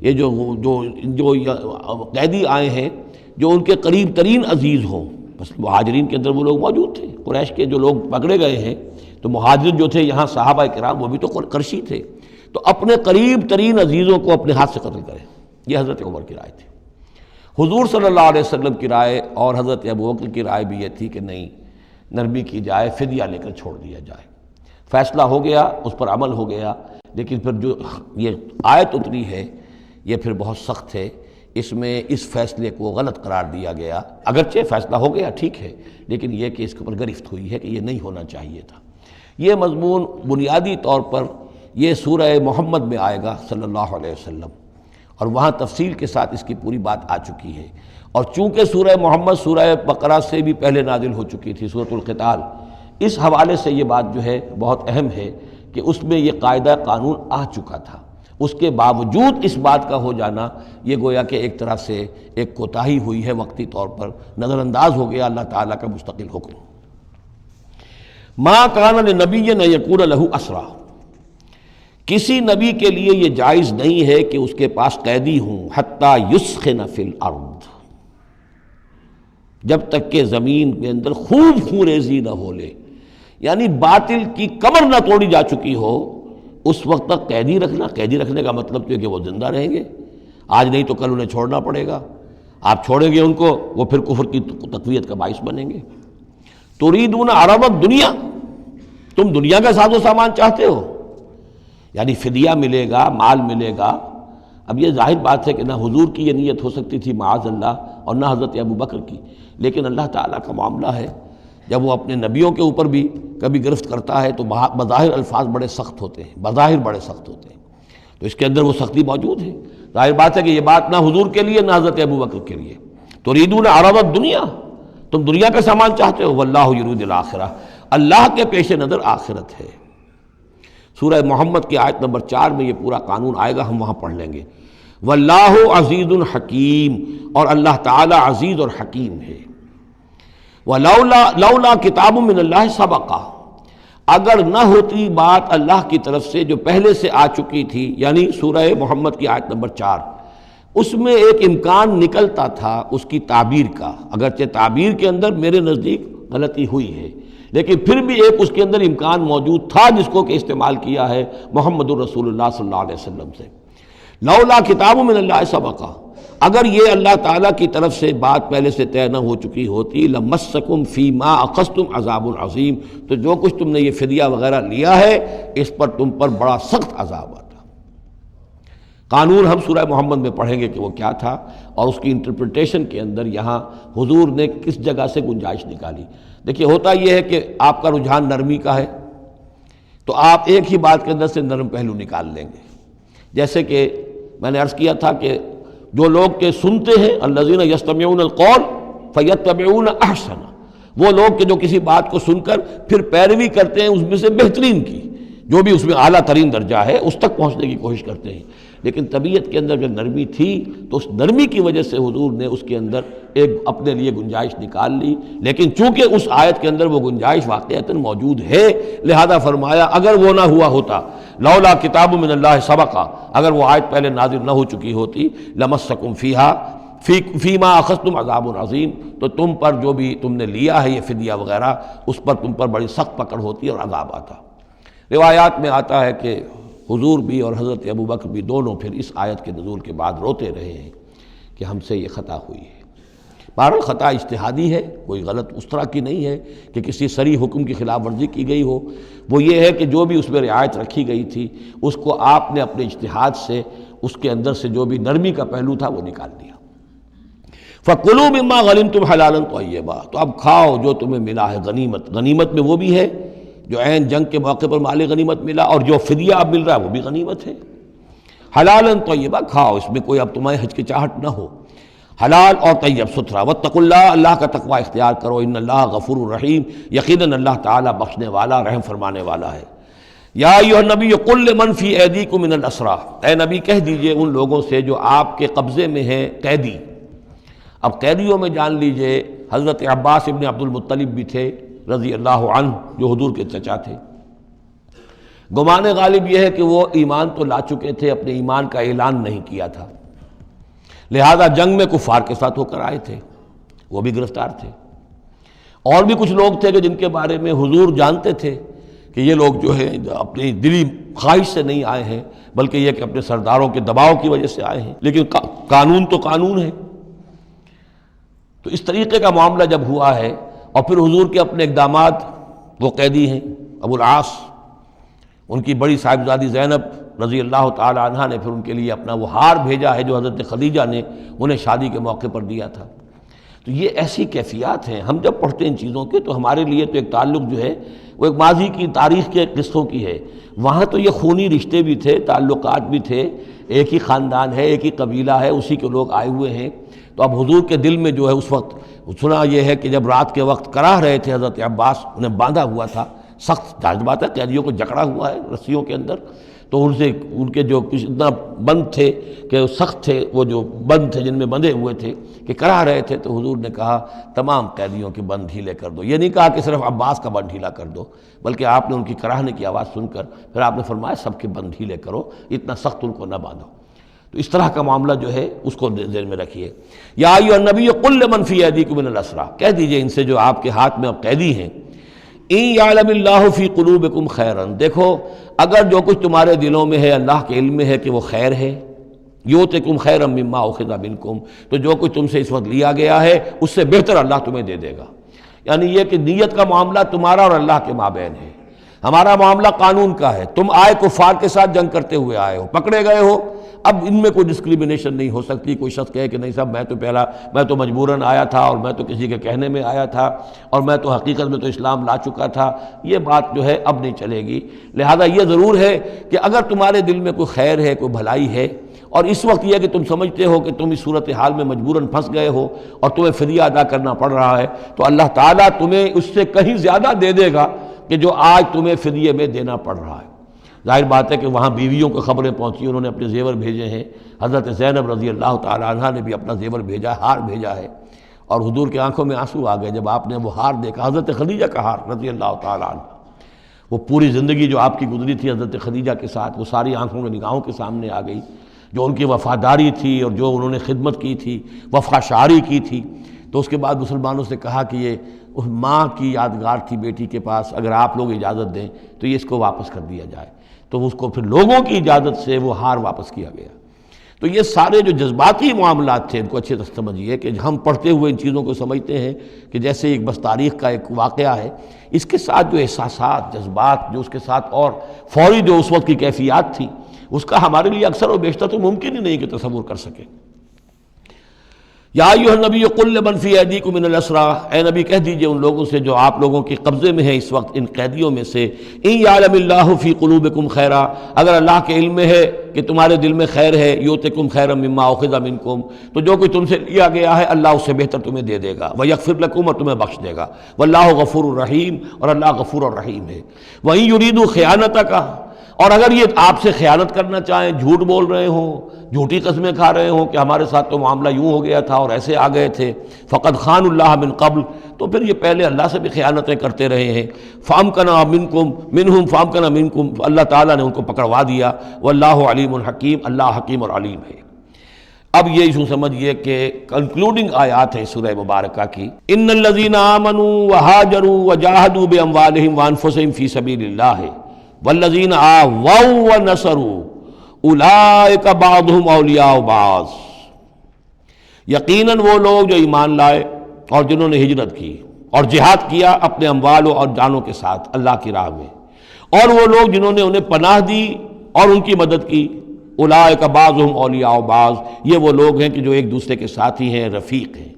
یہ جو قیدی آئے ہیں جو ان کے قریب ترین عزیز ہوں، بس مہاجرین کے اندر وہ لوگ موجود تھے، قریش کے جو لوگ پکڑے گئے ہیں تو مہاجرین جو تھے یہاں صحابہ کرام وہ بھی تو قرشی تھے، تو اپنے قریب ترین عزیزوں کو اپنے ہاتھ سے قتل کریں، یہ حضرت عمر کی رائے تھی۔ حضور صلی اللہ علیہ وسلم کی رائے اور حضرت ابوبکر کی رائے بھی یہ تھی کہ نہیں، نرمی کی جائے، فدیہ لے کر چھوڑ دیا جائے۔ فیصلہ ہو گیا، اس پر عمل ہو گیا، لیکن پھر جو یہ آیت اتری ہے یہ پھر بہت سخت ہے، اس میں اس فیصلے کو غلط قرار دیا گیا۔ اگرچہ فیصلہ ہو گیا ٹھیک ہے، لیکن یہ کہ اس کے اوپر گرفت ہوئی ہے کہ یہ نہیں ہونا چاہیے تھا۔ یہ مضمون بنیادی طور پر یہ سورہ محمد میں آئے گا صلی اللہ علیہ وسلم، اور وہاں تفصیل کے ساتھ اس کی پوری بات آ چکی ہے۔ اور چونکہ سورہ محمد سورہ بقرہ سے بھی پہلے نازل ہو چکی تھی، سورۃ القتال، اس حوالے سے یہ بات جو ہے بہت اہم ہے کہ اس میں یہ قاعدہ قانون آ چکا تھا۔ اس کے باوجود اس بات کا ہو جانا یہ گویا کہ ایک طرح سے ایک کوتاہی ہوئی ہے، وقتی طور پر نظر انداز ہو گیا اللہ تعالیٰ کا مستقل حکم۔ ما کان لنبی ان یکون لہ اسریٰ، کسی نبی کے لیے یہ جائز نہیں ہے کہ اس کے پاس قیدی ہوں، حتی یسخن فی الارض، جب تک کہ زمین کے اندر خوب خونریزی نہ ہو لے، یعنی باطل کی کمر نہ توڑی جا چکی ہو، اس وقت تک قیدی رکھنا۔ قیدی رکھنے کا مطلب جو ہے کہ وہ زندہ رہیں گے، آج نہیں تو کل انہیں چھوڑنا پڑے گا، آپ چھوڑیں گے ان کو، وہ پھر کفر کی تقویت کا باعث بنیں گے۔ تريدون عرض الدنیا، تم دنیا کا ساز و سامان چاہتے ہو، یعنی فدیہ ملے گا، مال ملے گا۔ اب یہ ظاہر بات ہے کہ نہ حضور کی یہ نیت ہو سکتی تھی معاذ اللہ، اور نہ حضرت ابوبکر کی، لیکن اللہ تعالیٰ کا معاملہ ہے، جب وہ اپنے نبیوں کے اوپر بھی کبھی گرفت کرتا ہے تو بظاہر الفاظ بڑے سخت ہوتے ہیں، بظاہر بڑے سخت ہوتے ہیں، تو اس کے اندر وہ سختی موجود ہے۔ ظاہر بات ہے کہ یہ بات نہ حضور کے لیے نہ حضرت ابوبکر کے لیے۔ تريدون عرض الدنیا، تم دنیا کا سامان چاہتے ہو، واللہ یرید الآخرہ، اللہ کے پیش نظر آخرت ہے۔ سورہ محمد کی آیت نمبر 4 میں یہ پورا قانون آئے گا، ہم وہاں پڑھ لیں گے۔ واللہ عزیز حکیم، اور اللہ تعالی عزیز اور حکیم ہے۔ لولا کتاب من اللہ سبقہ، اگر نہ ہوتی بات اللہ کی طرف سے جو پہلے سے آ چکی تھی، یعنی سورہ محمد کی آیت نمبر 4، اس میں ایک امکان نکلتا تھا اس کی تعبیر کا، اگرچہ تعبیر کے اندر میرے نزدیک غلطی ہوئی ہے، لیکن پھر بھی ایک اس کے اندر امکان موجود تھا جس کو کہ استعمال کیا ہے محمد الرسول اللہ صلی اللہ علیہ وسلم سے۔ لولا کتاب من اللہ سبقہ، اگر یہ اللہ تعالیٰ کی طرف سے بات پہلے سے طے نہ ہو چکی ہوتی، لمسکم فیما اخذتم عذاب عظیم، تو جو کچھ تم نے یہ فدیہ وغیرہ لیا ہے اس پر تم پر بڑا سخت عذاب آتا۔ قانون ہم سورہ محمد میں پڑھیں گے کہ وہ کیا تھا، اور اس کی انٹرپریٹیشن کے اندر یہاں حضور نے کس جگہ سے گنجائش نکالی۔ دیکھیے ہوتا یہ ہے کہ آپ کا رجحان نرمی کا ہے تو آپ ایک ہی بات کے اندر سے نرم پہلو نکال لیں گے، جیسے کہ میں نے عرض کیا تھا کہ جو لوگ کہ سنتے ہیں الذین یستمعون القول فیتبعون احسنہ، وہ لوگ کہ جو کسی بات کو سن کر پھر پیروی کرتے ہیں اس میں سے بہترین کی، جو بھی اس میں اعلیٰ ترین درجہ ہے اس تک پہنچنے کی کوشش کرتے ہیں۔ لیکن طبیعت کے اندر جب نرمی تھی تو اس نرمی کی وجہ سے حضور نے اس کے اندر ایک اپنے لیے گنجائش نکال لی، لیکن چونکہ اس آیت کے اندر وہ گنجائش واقعتاً موجود ہے، لہذا فرمایا اگر وہ نہ ہوا ہوتا، لولا کتاب من اللہ سبقہ، اگر وہ آیت پہلے نازل نہ ہو چکی ہوتی، لمسکم فیما اخذتم عذاب عظیم، تو تم پر جو بھی تم نے لیا ہے یہ فدیہ وغیرہ، اس پر تم پر بڑی سخت پکڑ ہوتی اور عذاب آتا۔ روایات میں آتا ہے کہ حضور بھی اور حضرت ابوبکر بھی دونوں پھر اس آیت کے نزول کے بعد روتے رہے ہیں کہ ہم سے یہ خطا ہوئی ہے۔ بہرحال خطا اجتہادی ہے، کوئی غلط اس طرح کی نہیں ہے کہ کسی صریح حکم کی خلاف ورزی کی گئی ہو، وہ یہ ہے کہ جو بھی اس میں رعایت رکھی گئی تھی اس کو آپ نے اپنے اجتہاد سے اس کے اندر سے جو بھی نرمی کا پہلو تھا وہ نکال دیا۔ فَكُلُوا مِمَّا غَنِمْتُمْ حَلَالًا طَيِّبًا، تو اب کھاؤ جو تمہیں ملا ہے غنیمت۔ غنیمت میں وہ بھی ہے جو عین جنگ کے موقع پر مال غنیمت ملا، اور جو فدیہ اب مل رہا ہے وہ بھی غنیمت ہے۔ حلالاً طیبہ، کھاؤ، اس میں کوئی اب تمہیں ہچکچاہٹ نہ ہو، حلال اور طیب ستھرا۔ واتقوا اللہ، اللہ کا تقوی اختیار کرو، ان اللہ غفور الرحیم، یقیناً اللہ تعالیٰ بخشنے والا رحم فرمانے والا ہے۔ یا ایھا النبی قل لمن فی ایدیکم من الاسریٰ، اے نبی کہہ دیجئے ان لوگوں سے جو آپ کے قبضے میں ہیں قیدی۔ اب قیدیوں میں جان لیجئے حضرت عباس ابن عبد المطلب بھی تھے رضی اللہ عنہ، جو حضور کے چچا تھے۔ گمان غالب یہ ہے کہ وہ ایمان تو لا چکے تھے، اپنے ایمان کا اعلان نہیں کیا تھا، لہذا جنگ میں کفار کے ساتھ ہو کر آئے تھے، وہ بھی گرفتار تھے۔ اور بھی کچھ لوگ تھے کہ جن کے بارے میں حضور جانتے تھے کہ یہ لوگ جو ہے اپنی دلی خواہش سے نہیں آئے ہیں، بلکہ یہ کہ اپنے سرداروں کے دباؤ کی وجہ سے آئے ہیں، لیکن قانون تو قانون ہے۔ تو اس طریقے کا معاملہ جب ہوا ہے، اور پھر حضور کے اپنے اقدامات، وہ قیدی ہیں ابو العاص، ان کی بڑی صاحبزادی زینب رضی اللہ تعالی عنہ نے پھر ان کے لیے اپنا وہ ہار بھیجا ہے جو حضرت خدیجہ نے انہیں شادی کے موقع پر دیا تھا۔ تو یہ ایسی کیفیات ہیں، ہم جب پڑھتے ہیں ان چیزوں کے تو ہمارے لیے تو ایک تعلق جو ہے وہ ایک ماضی کی تاریخ کے قصوں کی ہے۔ وہاں تو یہ خونی رشتے بھی تھے، تعلقات بھی تھے، ایک ہی خاندان ہے، ایک ہی قبیلہ ہے، اسی کے لوگ آئے ہوئے ہیں۔ تو اب حضور کے دل میں جو ہے اس وقت سنا یہ ہے کہ جب رات کے وقت کراہ رہے تھے حضرت عباس، انہیں باندھا ہوا تھا، سخت ظاہر بات ہے قیدیوں کو جکڑا ہوا ہے رسیوں کے اندر، تو ان سے ان کے جو کچھ اتنا بند تھے کہ سخت تھے، وہ جو بند تھے جن میں بندھے ہوئے تھے کہ کراہ رہے تھے، تو حضور نے کہا تمام قیدیوں کے بند ڈھیلے کر دو۔ یہ نہیں کہا کہ صرف عباس کا بند ڈھیلا کر دو، بلکہ آپ نے ان کی کراہنے کی آواز سن کر پھر آپ نے فرمایا سب کے بند ڈھیلے کرو، اتنا سخت ان کو نہ باندھو۔ تو اس طرح کا معاملہ جو ہے اس کو ذہن میں رکھیے۔ یا ایھا النبی قل لمن فی ایدیکم من الاسریٰ، کہہ دیجئے ان سے جو آپ کے ہاتھ میں اب قیدی ہیں، ان یعلم اللہ فی قلوبکم خیرا، دیکھو اگر جو کچھ تمہارے دلوں میں ہے اللہ کے علم میں ہے کہ وہ خیر ہے، یؤتکم خیرا مما اخذ منکم، تو جو کچھ تم سے اس وقت لیا گیا ہے اس سے بہتر اللہ تمہیں دے دے گا۔ یعنی یہ کہ نیت کا معاملہ تمہارا اور اللہ کے مابین ہے، ہمارا معاملہ قانون کا ہے۔ تم آئے کفار کے ساتھ جنگ کرتے ہوئے آئے ہو، پکڑے گئے ہو، اب ان میں کوئی ڈسکریمنیشن نہیں ہو سکتی۔ کوئی شخص کہے کہ نہیں صاحب میں تو مجبوراً آیا تھا، اور میں تو کسی کے کہنے میں آیا تھا، اور میں تو حقیقت میں تو اسلام لا چکا تھا، یہ بات جو ہے اب نہیں چلے گی۔ لہذا یہ ضرور ہے کہ اگر تمہارے دل میں کوئی خیر ہے، کوئی بھلائی ہے، اور اس وقت یہ کہ تم سمجھتے ہو کہ تم اس صورتحال میں مجبوراً پھنس گئے ہو اور تمہیں فدیہ ادا کرنا پڑ رہا ہے، تو اللہ تعالیٰ تمہیں اس سے کہیں زیادہ دے دے گا کہ جو آج تمہیں فدیے میں دینا پڑ رہا ہے۔ ظاہر بات ہے کہ وہاں بیویوں کو خبریں پہنچی، انہوں نے اپنے زیور بھیجے ہیں، حضرت زینب رضی اللہ تعالی عنہ نے بھی اپنا زیور بھیجا، ہار بھیجا ہے، اور حضور کی آنکھوں میں آنسو آ گئے جب آپ نے وہ ہار دیکھا، حضرت خدیجہ کا ہار رضی اللہ تعالی عنہ۔ وہ پوری زندگی جو آپ کی گزری تھی حضرت خدیجہ کے ساتھ، وہ ساری آنکھوں میں نگاہوں کے سامنے آ گئی، جو ان کی وفاداری تھی اور جو انہوں نے خدمت کی تھی، وفا شعاری کی تھی۔ تو اس کے بعد مسلمانوں سے کہا کہ یہ اس ماں کی یادگار تھی بیٹی کے پاس، اگر آپ لوگ اجازت دیں تو یہ اس کو واپس کر دیا جائے، تو اس کو پھر لوگوں کی اجازت سے وہ ہار واپس کیا گیا۔ تو یہ سارے جو جذباتی معاملات تھے ان کو اچھے سے سمجھیے کہ ہم پڑھتے ہوئے ان چیزوں کو سمجھتے ہیں کہ جیسے ایک بس تاریخ کا ایک واقعہ ہے، اس کے ساتھ جو احساسات، جذبات، جو اس کے ساتھ اور فوری جو اس وقت کی کیفیات تھی، اس کا ہمارے لیے اکثر و بیشتر تو ممکن ہی نہیں کہ تصور کر سکیں۔ یا ایھا النبی قل لمن فی ایدیکم من الاسریٰ، اے نبی کہہ دیجئے ان لوگوں سے جو آپ لوگوں کے قبضے میں ہیں اس وقت، ان قیدیوں میں سے، ان یعلم اللہ فی قلوبکم خیرا، اگر اللہ کے علم میں ہے کہ تمہارے دل میں خیر ہے، یؤتکم خیرا مما اخذ منکم، تو جو کچھ تم سے لیا گیا ہے اللہ اس سے بہتر تمہیں دے دے گا، ویغفر لکم، اور تمہیں بخش دے گا، واللہ غفور الرحیم، اور اللہ غفور الرحیم ہے۔ وَإِن يُرِيدُوا خِيَانَتَكَ، اور اگر یہ آپ سے خیانت کرنا چاہیں، جھوٹ بول رہے ہوں، جھوٹی قسمیں کھا رہے ہوں کہ ہمارے ساتھ تو معاملہ یوں ہو گیا تھا اور ایسے آ گئے تھے، فقد خان اللہ من قبل، تو پھر یہ پہلے اللہ سے بھی خیانتیں کرتے رہے ہیں، فامکنا منہم فامکنا منکم، اللہ تعالیٰ نے ان کو پکڑوا دیا، واللہ علیم الحکیم، اللہ حکیم اور علیم ہے۔ اب یہ یوں سمجھیے کہ کنکلوڈنگ آیات ہے سورہ مبارکہ کی، ان الذین آمنوا وہاجروا وجاہدوا باموالہم وانفسہم فی سبیل اللہ والذین آووا ونصروا اولئک بعضهم اولیاء بعض، یقیناً وہ لوگ جو ایمان لائے اور جنہوں نے ہجرت کی اور جہاد کیا اپنے اموال اور جانوں کے ساتھ اللہ کی راہ میں، اور وہ لوگ جنہوں نے انہیں پناہ دی اور ان کی مدد کی، اولئک بعضهم اولیاء بعض، یہ وہ لوگ ہیں کہ جو ایک دوسرے کے ساتھی ہیں، رفیق ہیں۔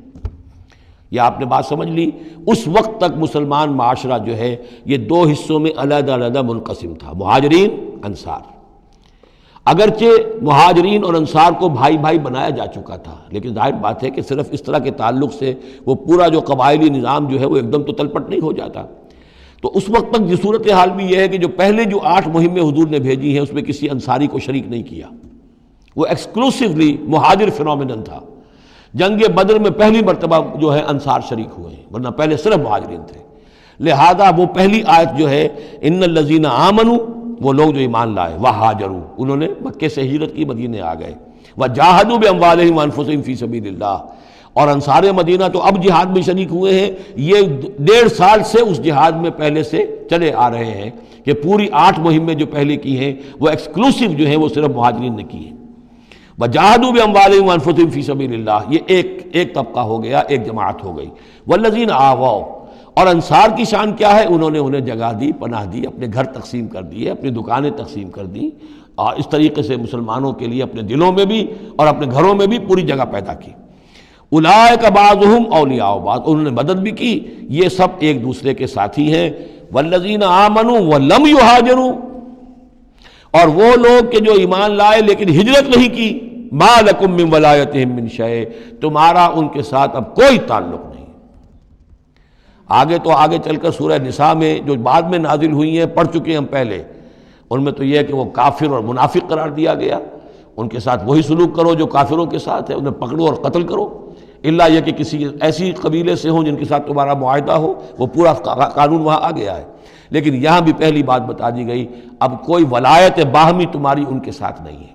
یہ آپ نے بات سمجھ لی۔ اس وقت تک مسلمان معاشرہ جو ہے یہ دو حصوں میں علیحدہ علیحدہ منقسم تھا، مہاجرین، انصار۔ اگرچہ مہاجرین اور انصار کو بھائی بھائی بنایا جا چکا تھا، لیکن ظاہر بات ہے کہ صرف اس طرح کے تعلق سے وہ پورا جو قبائلی نظام جو ہے وہ ایک دم تو تلپٹ نہیں ہو جاتا۔ تو اس وقت تک یہ صورتحال بھی یہ ہے کہ جو پہلے جو 8 مہمیں حضور نے بھیجی ہیں اس میں کسی انصاری کو شریک نہیں کیا، وہ ایکسکلوسیولی مہاجر فینومینن تھا۔ جنگ بدر میں پہلی مرتبہ جو ہے انصار شریک ہوئے ہیں، ورنہ پہلے صرف مہاجرین تھے۔ لہذا وہ پہلی آیت جو ہے ان الذین آمنوا، وہ لوگ جو ایمان لائے، وہاجروا، انہوں نے مکے سے ہجرت کی، مدینے آ گئے، وجاہدوا باموالہم وانفسہم فی سبیل اللہ، اور انصار مدینہ تو اب جہاد میں شریک ہوئے ہیں، یہ 1.5 سال سے اس جہاد میں پہلے سے چلے آ رہے ہیں کہ پوری 8 مہمیں جو پہلے کی ہیں وہ ایکسکلوسیو جو ہیں وہ صرف مہاجرین نے کی ہیں۔ وجاہدوا باموالہم وانفسہم فی سبیل اللہ، یہ ایک ایک طبقہ ہو گیا، ایک جماعت ہو گئی۔ والذین آواؤ، اور انصار کی شان کیا ہے؟ انہوں نے انہیں جگہ دی، پناہ دی، اپنے گھر تقسیم کر دیے، اپنی دکانیں تقسیم کر دیں، اور اس طریقے سے مسلمانوں کے لیے اپنے دلوں میں بھی اور اپنے گھروں میں بھی پوری جگہ پیدا کی۔ اولئک بعضهم اولیاء بعض، انہوں نے مدد بھی کی، یہ سب ایک دوسرے کے ساتھی ہیں۔ والذین آمنوا ولم یہاجروا، اور وہ لوگ کہ جو ایمان لائے لیکن ہجرت نہیں کی، ما لکم من ولایتہم من شیء، تمہارا ان کے ساتھ اب کوئی تعلق نہیں۔ آگے چل کر سورہ نساء میں جو بعد میں نازل ہوئی ہیں، پڑھ چکے ہیں ہم پہلے، ان میں تو یہ ہے کہ وہ کافر اور منافق قرار دیا گیا، ان کے ساتھ وہی سلوک کرو جو کافروں کے ساتھ ہے، انہیں پکڑو اور قتل کرو، الا یہ کہ کسی ایسی قبیلے سے ہوں جن کے ساتھ تمہارا معاہدہ ہو، وہ پورا قانون وہاں آ گیا ہے۔ لیکن یہاں بھی پہلی بات بتا دی گئی، اب کوئی ولایت باہمی تمہاری ان کے ساتھ نہیں ہے۔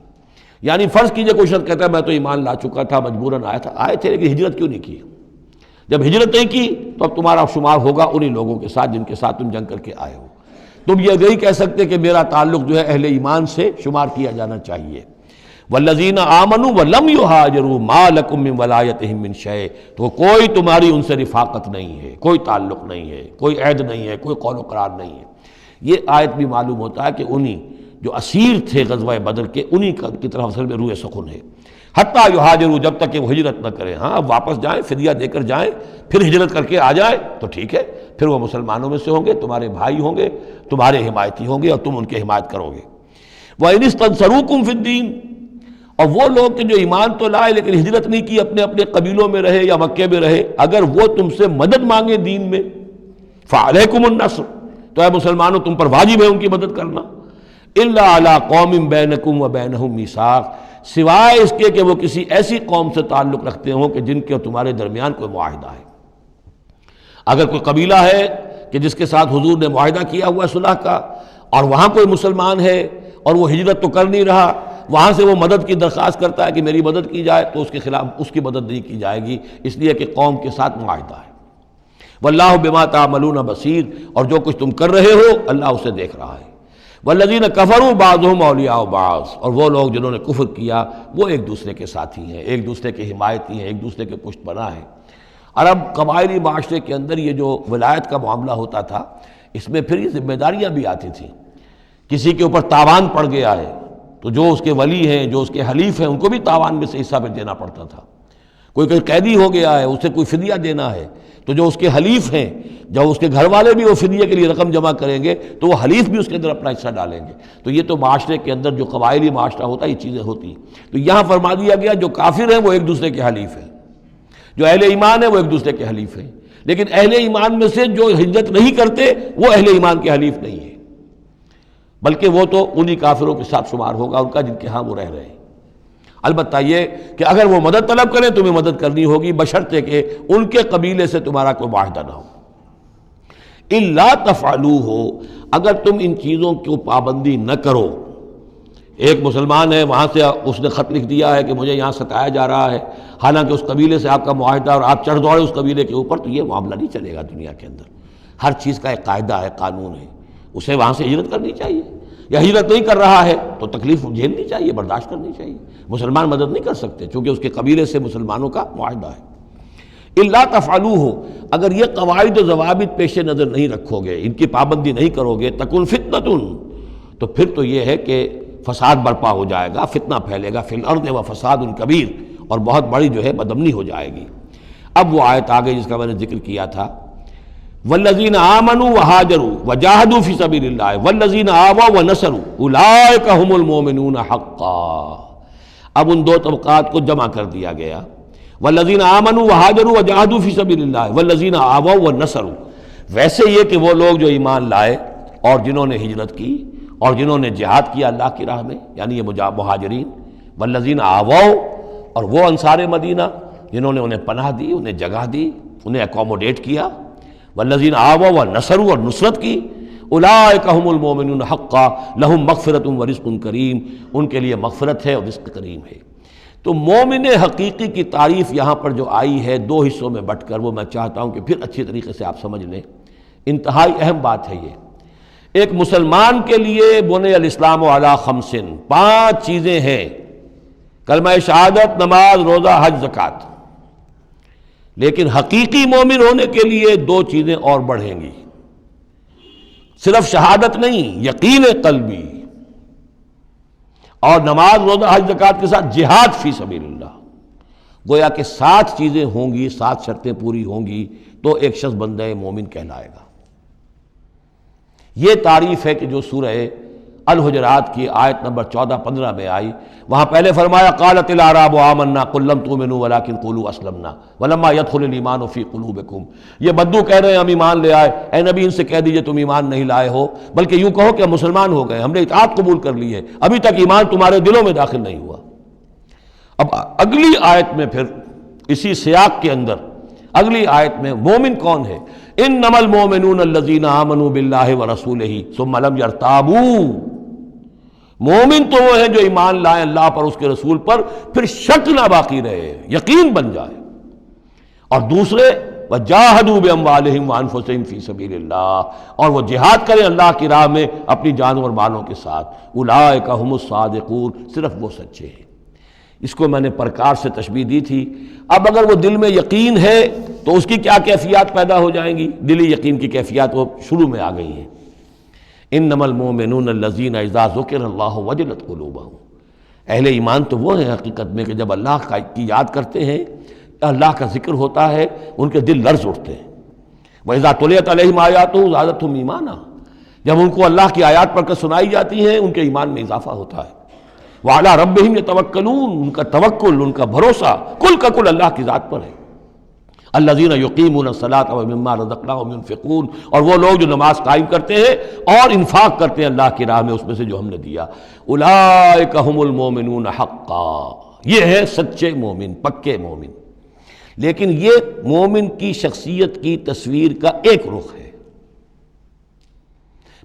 یعنی فرض کیجئے کوئی شخص کہتا ہے میں تو ایمان لا چکا تھا، مجبوراً آئے تھے لیکن ہجرت کیوں نہیں کی؟ جب ہجرت نہیں کی تو اب تمہارا شمار ہوگا انہی لوگوں کے ساتھ جن کے ساتھ تم جنگ کر کے آئے ہو۔ تم یہ نہیں کہہ سکتے کہ میرا تعلق جو ہے اہل ایمان سے شمار کیا جانا چاہیے۔ والذین آمنوا ولم یہاجروا ما لکم من ولایتہم من شیء، تو کوئی تمہاری ان سے رفاقت نہیں ہے، کوئی تعلق نہیں ہے، کوئی عہد نہیں ہے، کوئی قول و قرار نہیں ہے۔ یہ آیت بھی معلوم ہوتا ہے کہ انہی جو اسیر تھے غزوہ بدر کے، انہی کی طرف اصل میں روح سخن ہے۔ حتیٰ یہاجروا، جب تک کہ وہ ہجرت نہ کریں، ہاں اب واپس جائیں، فدیہ دے کر جائیں، پھر ہجرت کر کے آ جائیں تو ٹھیک ہے، پھر وہ مسلمانوں میں سے ہوں گے، تمہارے بھائی ہوں گے، تمہارے حمایتی ہوں گے اور تم ان کی حمایت کرو گے۔ وَإِنِ اسْتَنْصَرُوكُمْ فِي الدِّينِ، اور وہ لوگ کہ جو ایمان تو لائے لیکن ہجرت نہیں کی، اپنے اپنے قبیلوں میں رہے یا مکے میں رہے، اگر وہ تم سے مدد مانگے دین میں، فَعَلَيْكُمُ النَّصْرُ، تو اے مسلمانوں تم پر واجب ہے ان کی مدد کرنا۔ إِلَّا عَلَىٰ قَوْمٍ بَيْنَكُمْ وَبَيْنَهُمْ مِيثَاق، سوائے اس کے کہ وہ کسی ایسی قوم سے تعلق رکھتے ہوں کہ جن کے تمہارے درمیان کوئی معاہدہ ہے۔ اگر کوئی قبیلہ ہے کہ جس کے ساتھ حضور نے معاہدہ کیا ہوا ہے صلح کا، اور وہاں کوئی مسلمان ہے اور وہ ہجرت تو کر نہیں رہا، وہاں سے وہ مدد کی درخواست کرتا ہے کہ میری مدد کی جائے، تو اس کے خلاف اس کی مدد نہیں کی جائے گی، اس لیے کہ قوم کے ساتھ معاہدہ ہے۔ واللہ بما تعملون بصیر، اور جو کچھ تم کر رہے ہو اللہ اسے دیکھ رہا ہے۔ والذین کفروا بعضهم اولیاء بعض، اور وہ لوگ جنہوں نے کفر کیا وہ ایک دوسرے کے ساتھی ہیں، ایک دوسرے کے حمایتی ہیں، ایک دوسرے کے پشت پناہ ہیں۔ عرب قبائلی معاشرے کے اندر یہ جو ولایت کا معاملہ ہوتا تھا، اس میں پھر یہ ذمہ داریاں بھی آتی تھیں۔ کسی کے اوپر تاوان پڑ گیا ہے تو جو اس کے ولی ہیں، جو اس کے حلیف ہیں، ان کو بھی تاوان میں سے حصہ پہ دینا پڑتا تھا۔ کوئی قیدی ہو گیا ہے، اسے کوئی فدیہ دینا ہے، تو جو اس کے حلیف ہیں، جب اس کے گھر والے بھی وہ فدیے کے لیے رقم جمع کریں گے تو وہ حلیف بھی اس کے اندر اپنا حصہ ڈالیں گے۔ تو یہ تو معاشرے کے اندر جو قبائلی معاشرہ ہوتا ہے یہ چیزیں ہوتی ہیں۔ تو یہاں فرما دیا گیا جو کافر ہیں وہ ایک دوسرے کے حلیف ہیں، جو اہل ایمان ہیں وہ ایک دوسرے کے حلیف ہیں، لیکن اہل ایمان میں سے جو ہجرت نہیں کرتے وہ اہل ایمان کے حلیف نہیں ہیں، بلکہ وہ تو انہی کافروں کے ساتھ شمار ہوگا ان کا جن کے ہاں وہ رہ رہے ہیں۔ البتہ یہ کہ اگر وہ مدد طلب کریں تمہیں مدد کرنی ہوگی، بشرطے کہ ان کے قبیلے سے تمہارا کوئی معاہدہ نہ ہو۔ الا تفعلوه، اگر تم ان چیزوں کو پابندی نہ کرو۔ ایک مسلمان ہے، وہاں سے اس نے خط لکھ دیا ہے کہ مجھے یہاں ستایا جا رہا ہے، حالانکہ اس قبیلے سے آپ کا معاہدہ اور آپ چڑھ دوڑے اس قبیلے کے اوپر، تو یہ معاملہ نہیں چلے گا دنیا کے اندر۔ ہر چیز کا ایک قاعدہ ہے، قانون ہے، اسے وہاں سے ہجرت کرنی چاہیے، یا ہجرت نہیں کر رہا ہے تو تکلیف جھیلنی چاہیے، برداشت کرنی چاہیے۔ مسلمان مدد نہیں کر سکتے چونکہ اس کے قبیلے سے مسلمانوں کا معاہدہ ہے۔ الا تفعلوه، اگر یہ قواعد و ضوابط پیش نظر نہیں رکھو گے، ان کی پابندی نہیں کرو گے، تکن فتنۃ، تو پھر تو یہ ہے کہ فساد برپا ہو جائے گا، فتنہ پھیلے گا، فی الارض و فساد کبیر، اور بہت بڑی جو ہے بدامنی ہو جائے گی۔ اب وہ آیت آگے جس کا میں نے ذکر کیا تھا، والذین آمنوا وہاجروا وجاہدوا فی سبیل اللہ والذین آووا ونصروا اولئک هم المؤمنون حقا۔ اب ان دو طبقات کو جمع کر دیا گیا، والذین آمنوا وہاجروا وجاہدوا فی سبیل اللہ والذین آووا ونصروا۔ ویسے یہ کہ وہ لوگ جو ایمان لائے اور جنہوں نے ہجرت کی اور جنہوں نے جہاد کیا اللہ کی راہ میں، یعنی یہ مہاجرین، والذین آووا، اور وہ انصار مدینہ جنہوں نے انہیں پناہ دی، انہیں جگہ دی، انہیں اکوموڈیٹ کیا، والذین آووا ونصروا، اور نصرت کی، اولئک هم المؤمنون حقا لهم مغفرۃ ورزق کریم، ان کے لیے مغفرت ہے اور رزق کریم ہے۔ تو مومن حقیقی کی تعریف یہاں پر جو آئی ہے دو حصوں میں بٹ کر، وہ میں چاہتا ہوں کہ پھر اچھی طریقے سے آپ سمجھ لیں، انتہائی اہم بات ہے یہ۔ ایک مسلمان کے لیے بنی الاسلام علی خمس، 5 چیزیں ہیں، کلمہ شہادت، نماز، روزہ، حج، زکوٰۃ۔ لیکن حقیقی مومن ہونے کے لیے دو چیزیں اور بڑھیں گی، صرف شہادت نہیں، یقین قلبی اور نماز روزہ حج زکوٰۃ کے ساتھ جہاد فی سبیل اللہ۔ گویا کہ 7 چیزیں ہوں گی، 7 شرطیں پوری ہوں گی تو ایک شخص بندہ مومن کہلائے گا۔ یہ تعریف ہے کہ جو سورہ الحجرات کی آیت نمبر 14-15 میں آئی۔ وہاں پہلے فرمایا قالت الاعراب آمنا قل لم تؤمنوا ولکن قولوا اسلمنا ولما يدخل الايمان في قلوبكم۔ یہ بدو کہہ رہے ہیں ہم ایمان لے آئے، اے نبی ان سے کہہ دیجئے تم ایمان نہیں لائے ہو، بلکہ یوں کہو کہ ہم مسلمان ہو گئے، ہم نے اطاعت قبول کر لی ہے، ابھی تک ایمان تمہارے دلوں میں داخل نہیں ہوا۔ اب اگلی آیت میں پھر اسی سیاق کے اندر اگلی آیت میں مومن کون ہے؟ انما المؤمنون الذين آمنوا بالله ورسوله ثم لم يرتابوا۔ مومن تو وہ ہیں جو ایمان لائیں اللہ پر، اس کے رسول پر، پھر شک نہ باقی رہے، یقین بن جائے۔ اور دوسرے وجاہدوا باموالہم وانفسہم فی سبیل اللہ، اور وہ جہاد کریں اللہ کی راہ میں اپنی جانوں اور مالوں کے ساتھ۔ اولئک هم الصادقون، صرف وہ سچے ہیں۔ اس کو میں نے پرکار سے تشبیہ دی تھی۔ اب اگر وہ دل میں یقین ہے تو اس کی کیا کیفیات پیدا ہو جائیں گی؟ دلی یقین کی کیفیات وہ شروع میں آ گئی ہیں۔ انما المؤمنون الذین اذا ذکر اللہ وجلت قلوبہم۔ اہل ایمان تو وہ ہیں حقیقت میں کہ جب اللہ کی یاد کرتے ہیں، اللہ کا ذکر ہوتا ہے، ان کے دل لرز اٹھتے ہیں۔ وَإِذَا تُلِيَتْ عَلَيْهِمْ آیَاتُهُ زَادَتْهُمْ ایمانا، جب ان کو اللہ کی آیات پڑھ کر سنائی جاتی ہیں ان کے ایمان میں اضافہ ہوتا ہے۔ وَعَلَىٰ رَبِّهِمْ يَتَوَكَّلُونَ، ان کا توکل، ان کا بھروسہ کل کا کل اللہ کی ذات پر ہے۔ الذین یقیمون الصلاۃ ومما رزقناہم ینفقون، اور وہ لوگ جو نماز قائم کرتے ہیں اور انفاق کرتے ہیں اللہ کی راہ میں اس میں سے جو ہم نے دیا۔ اولئک ھم المؤمنون حقا، یہ ہے سچے مومن، پکے مومن۔ لیکن یہ مومن کی شخصیت کی تصویر کا ایک رخ ہے۔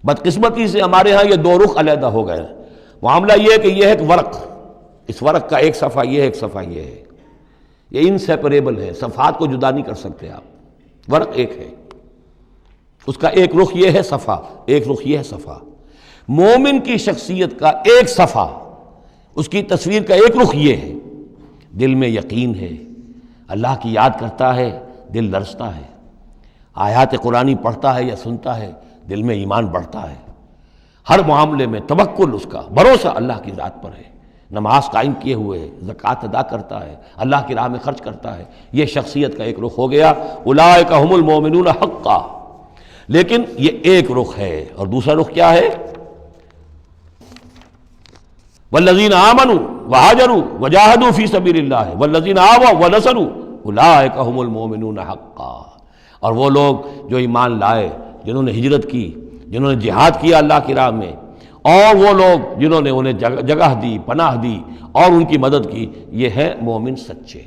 بدقسمتی سے ہمارے ہاں یہ 2 رخ علیحدہ ہو گئے ہیں۔ معاملہ یہ ہے کہ یہ ہے ایک ورق، اس ورق کا ایک صفحہ یہ ہے، ایک صفحہ یہ ہے، یہ انسیپریبل ہے، صفحات کو جدا نہیں کر سکتے آپ۔ ورق ایک ہے، اس کا ایک رخ یہ ہے صفحہ، ایک رخ یہ ہے صفحہ۔ مومن کی شخصیت کا ایک صفحہ، اس کی تصویر کا ایک رخ یہ ہے، دل میں یقین ہے، اللہ کی یاد کرتا ہے، دل لرزتا ہے، آیات قرآنی پڑھتا ہے یا سنتا ہے، دل میں ایمان بڑھتا ہے، ہر معاملے میں توکل، اس کا بھروسہ اللہ کی ذات پر ہے، نماز قائم کیے ہوئے ہے، زکوٰۃ ادا کرتا ہے، اللہ کی راہ میں خرچ کرتا ہے۔ یہ شخصیت کا ایک رخ ہو گیا، اولئک ھم المؤمنون حقا۔ لیکن یہ ایک رخ ہے، اور دوسرا رخ کیا ہے؟ والذین آمنوا وہاجروا وجاہدوا فی سبیل اللہ والذین آووا ونصروا اولئک ھم المؤمنون حقا۔ اور وہ لوگ جو ایمان لائے، جنہوں نے ہجرت کی، جنہوں نے جہاد کیا اللہ کی راہ میں، اور وہ لوگ جنہوں نے انہیں جگہ دی، پناہ دی اور ان کی مدد کی، یہ ہے مومن سچے۔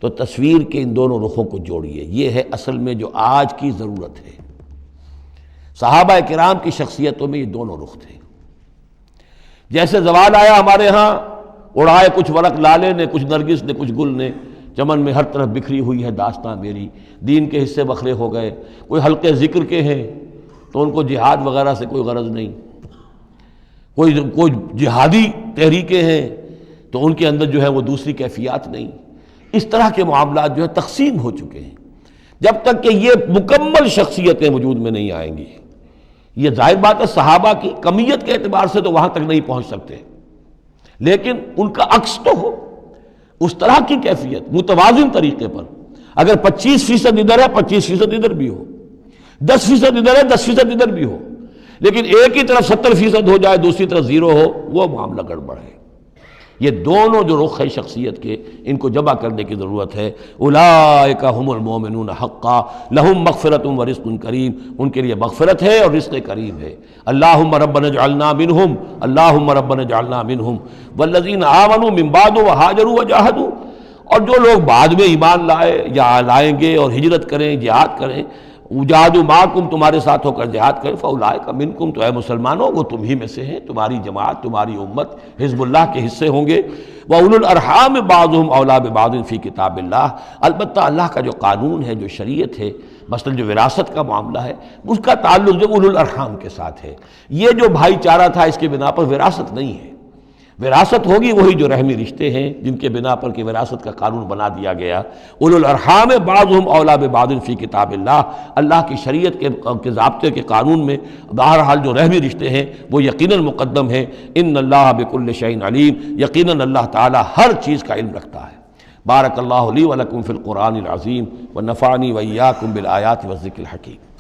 تو تصویر کے ان دونوں رخوں کو جوڑیے، یہ ہے اصل میں جو آج کی ضرورت ہے۔ صحابہ کرام کی شخصیتوں میں یہ دونوں رخ تھے۔ جیسے زوال آیا ہمارے ہاں، اڑائے کچھ ورق لالے نے، کچھ نرگس نے، کچھ گل نے، چمن میں ہر طرف بکھری ہوئی ہے داستاں میری، دین کے حصے بکھرے ہو گئے۔ کوئی حلقے ذکر کے ہیں تو ان کو جہاد وغیرہ سے کوئی غرض نہیں، کوئی جہادی تحریکیں ہیں تو ان کے اندر جو ہے وہ دوسری کیفیات نہیں۔ اس طرح کے معاملات جو ہے تقسیم ہو چکے ہیں۔ جب تک کہ یہ مکمل شخصیتیں وجود میں نہیں آئیں گی، یہ ظاہر بات ہے صحابہ کی کمیت کے اعتبار سے تو وہاں تک نہیں پہنچ سکتے، لیکن ان کا عکس تو ہو، اس طرح کی کیفیت متوازن طریقے پر۔ اگر 25% ادھر ہے 25% ادھر بھی ہو، 10% ادھر ہے 10% ادھر بھی ہو، لیکن ایک ہی طرف 70% ہو جائے، دوسری طرف 0 ہو، وہ معاملہ گڑبڑ ہے۔ یہ دونوں جو رخ ہے شخصیت کے، ان کو جمع کرنے کی ضرورت ہے۔ اولئک ھم المؤمنون حقا لہم مغفرۃ ورزق کریم، ان کے لیے مغفرت ہے اور رزق کریم ہے۔ اللہم ربنا اجعلنا منہم، اللہم ربنا اجعلنا منہم والذین آمنوا من بعد وہاجروا وجاہدوا، اور جو لوگ بعد میں ایمان لائے یا لائیں گے اور ہجرت کریں، جہاد کریں، وجاہدوا معکم، تمہارے ساتھ ہو کر جہاد کریں، فاولئک منکم، تو اے مسلمانوں وہ تم ہی میں سے ہیں، تمہاری جماعت، تمہاری امت حزب اللہ کے حصے ہوں گے۔ وَأُولُو الْأَرْحَامِ بَعْضُهُمْ أَوْلَىٰ بِبَعْضٍ فِي کتاب اللہ، البتہ اللہ کا جو قانون ہے، جو شریعت ہے، مثلا جو وراثت کا معاملہ ہے، اس کا تعلق جو اولو الارحام کے ساتھ ہے۔ یہ جو بھائی چارہ تھا اس کے بنا پر وراثت نہیں ہے۔ وراثت ہوگی وہی جو رحمی رشتے ہیں جن کے بنا پر کہ وراثت کا قانون بنا دیا گیا۔ اولو الارحام بعضهم اولی ببعض فی کتاب اللہ، اللہ کی شریعت کے ضابطے کے قانون میں بہرحال جو رحمی رشتے ہیں وہ یقیناً مقدم ہیں۔ ان اللہ بکل شیء علیم، یقیناً اللہ تعالی ہر چیز کا علم رکھتا ہے۔ بارک اللہ لی ولکم فی القرآن العظیم ونفعنی وإیاکم بالآیات والذکر الحکیم۔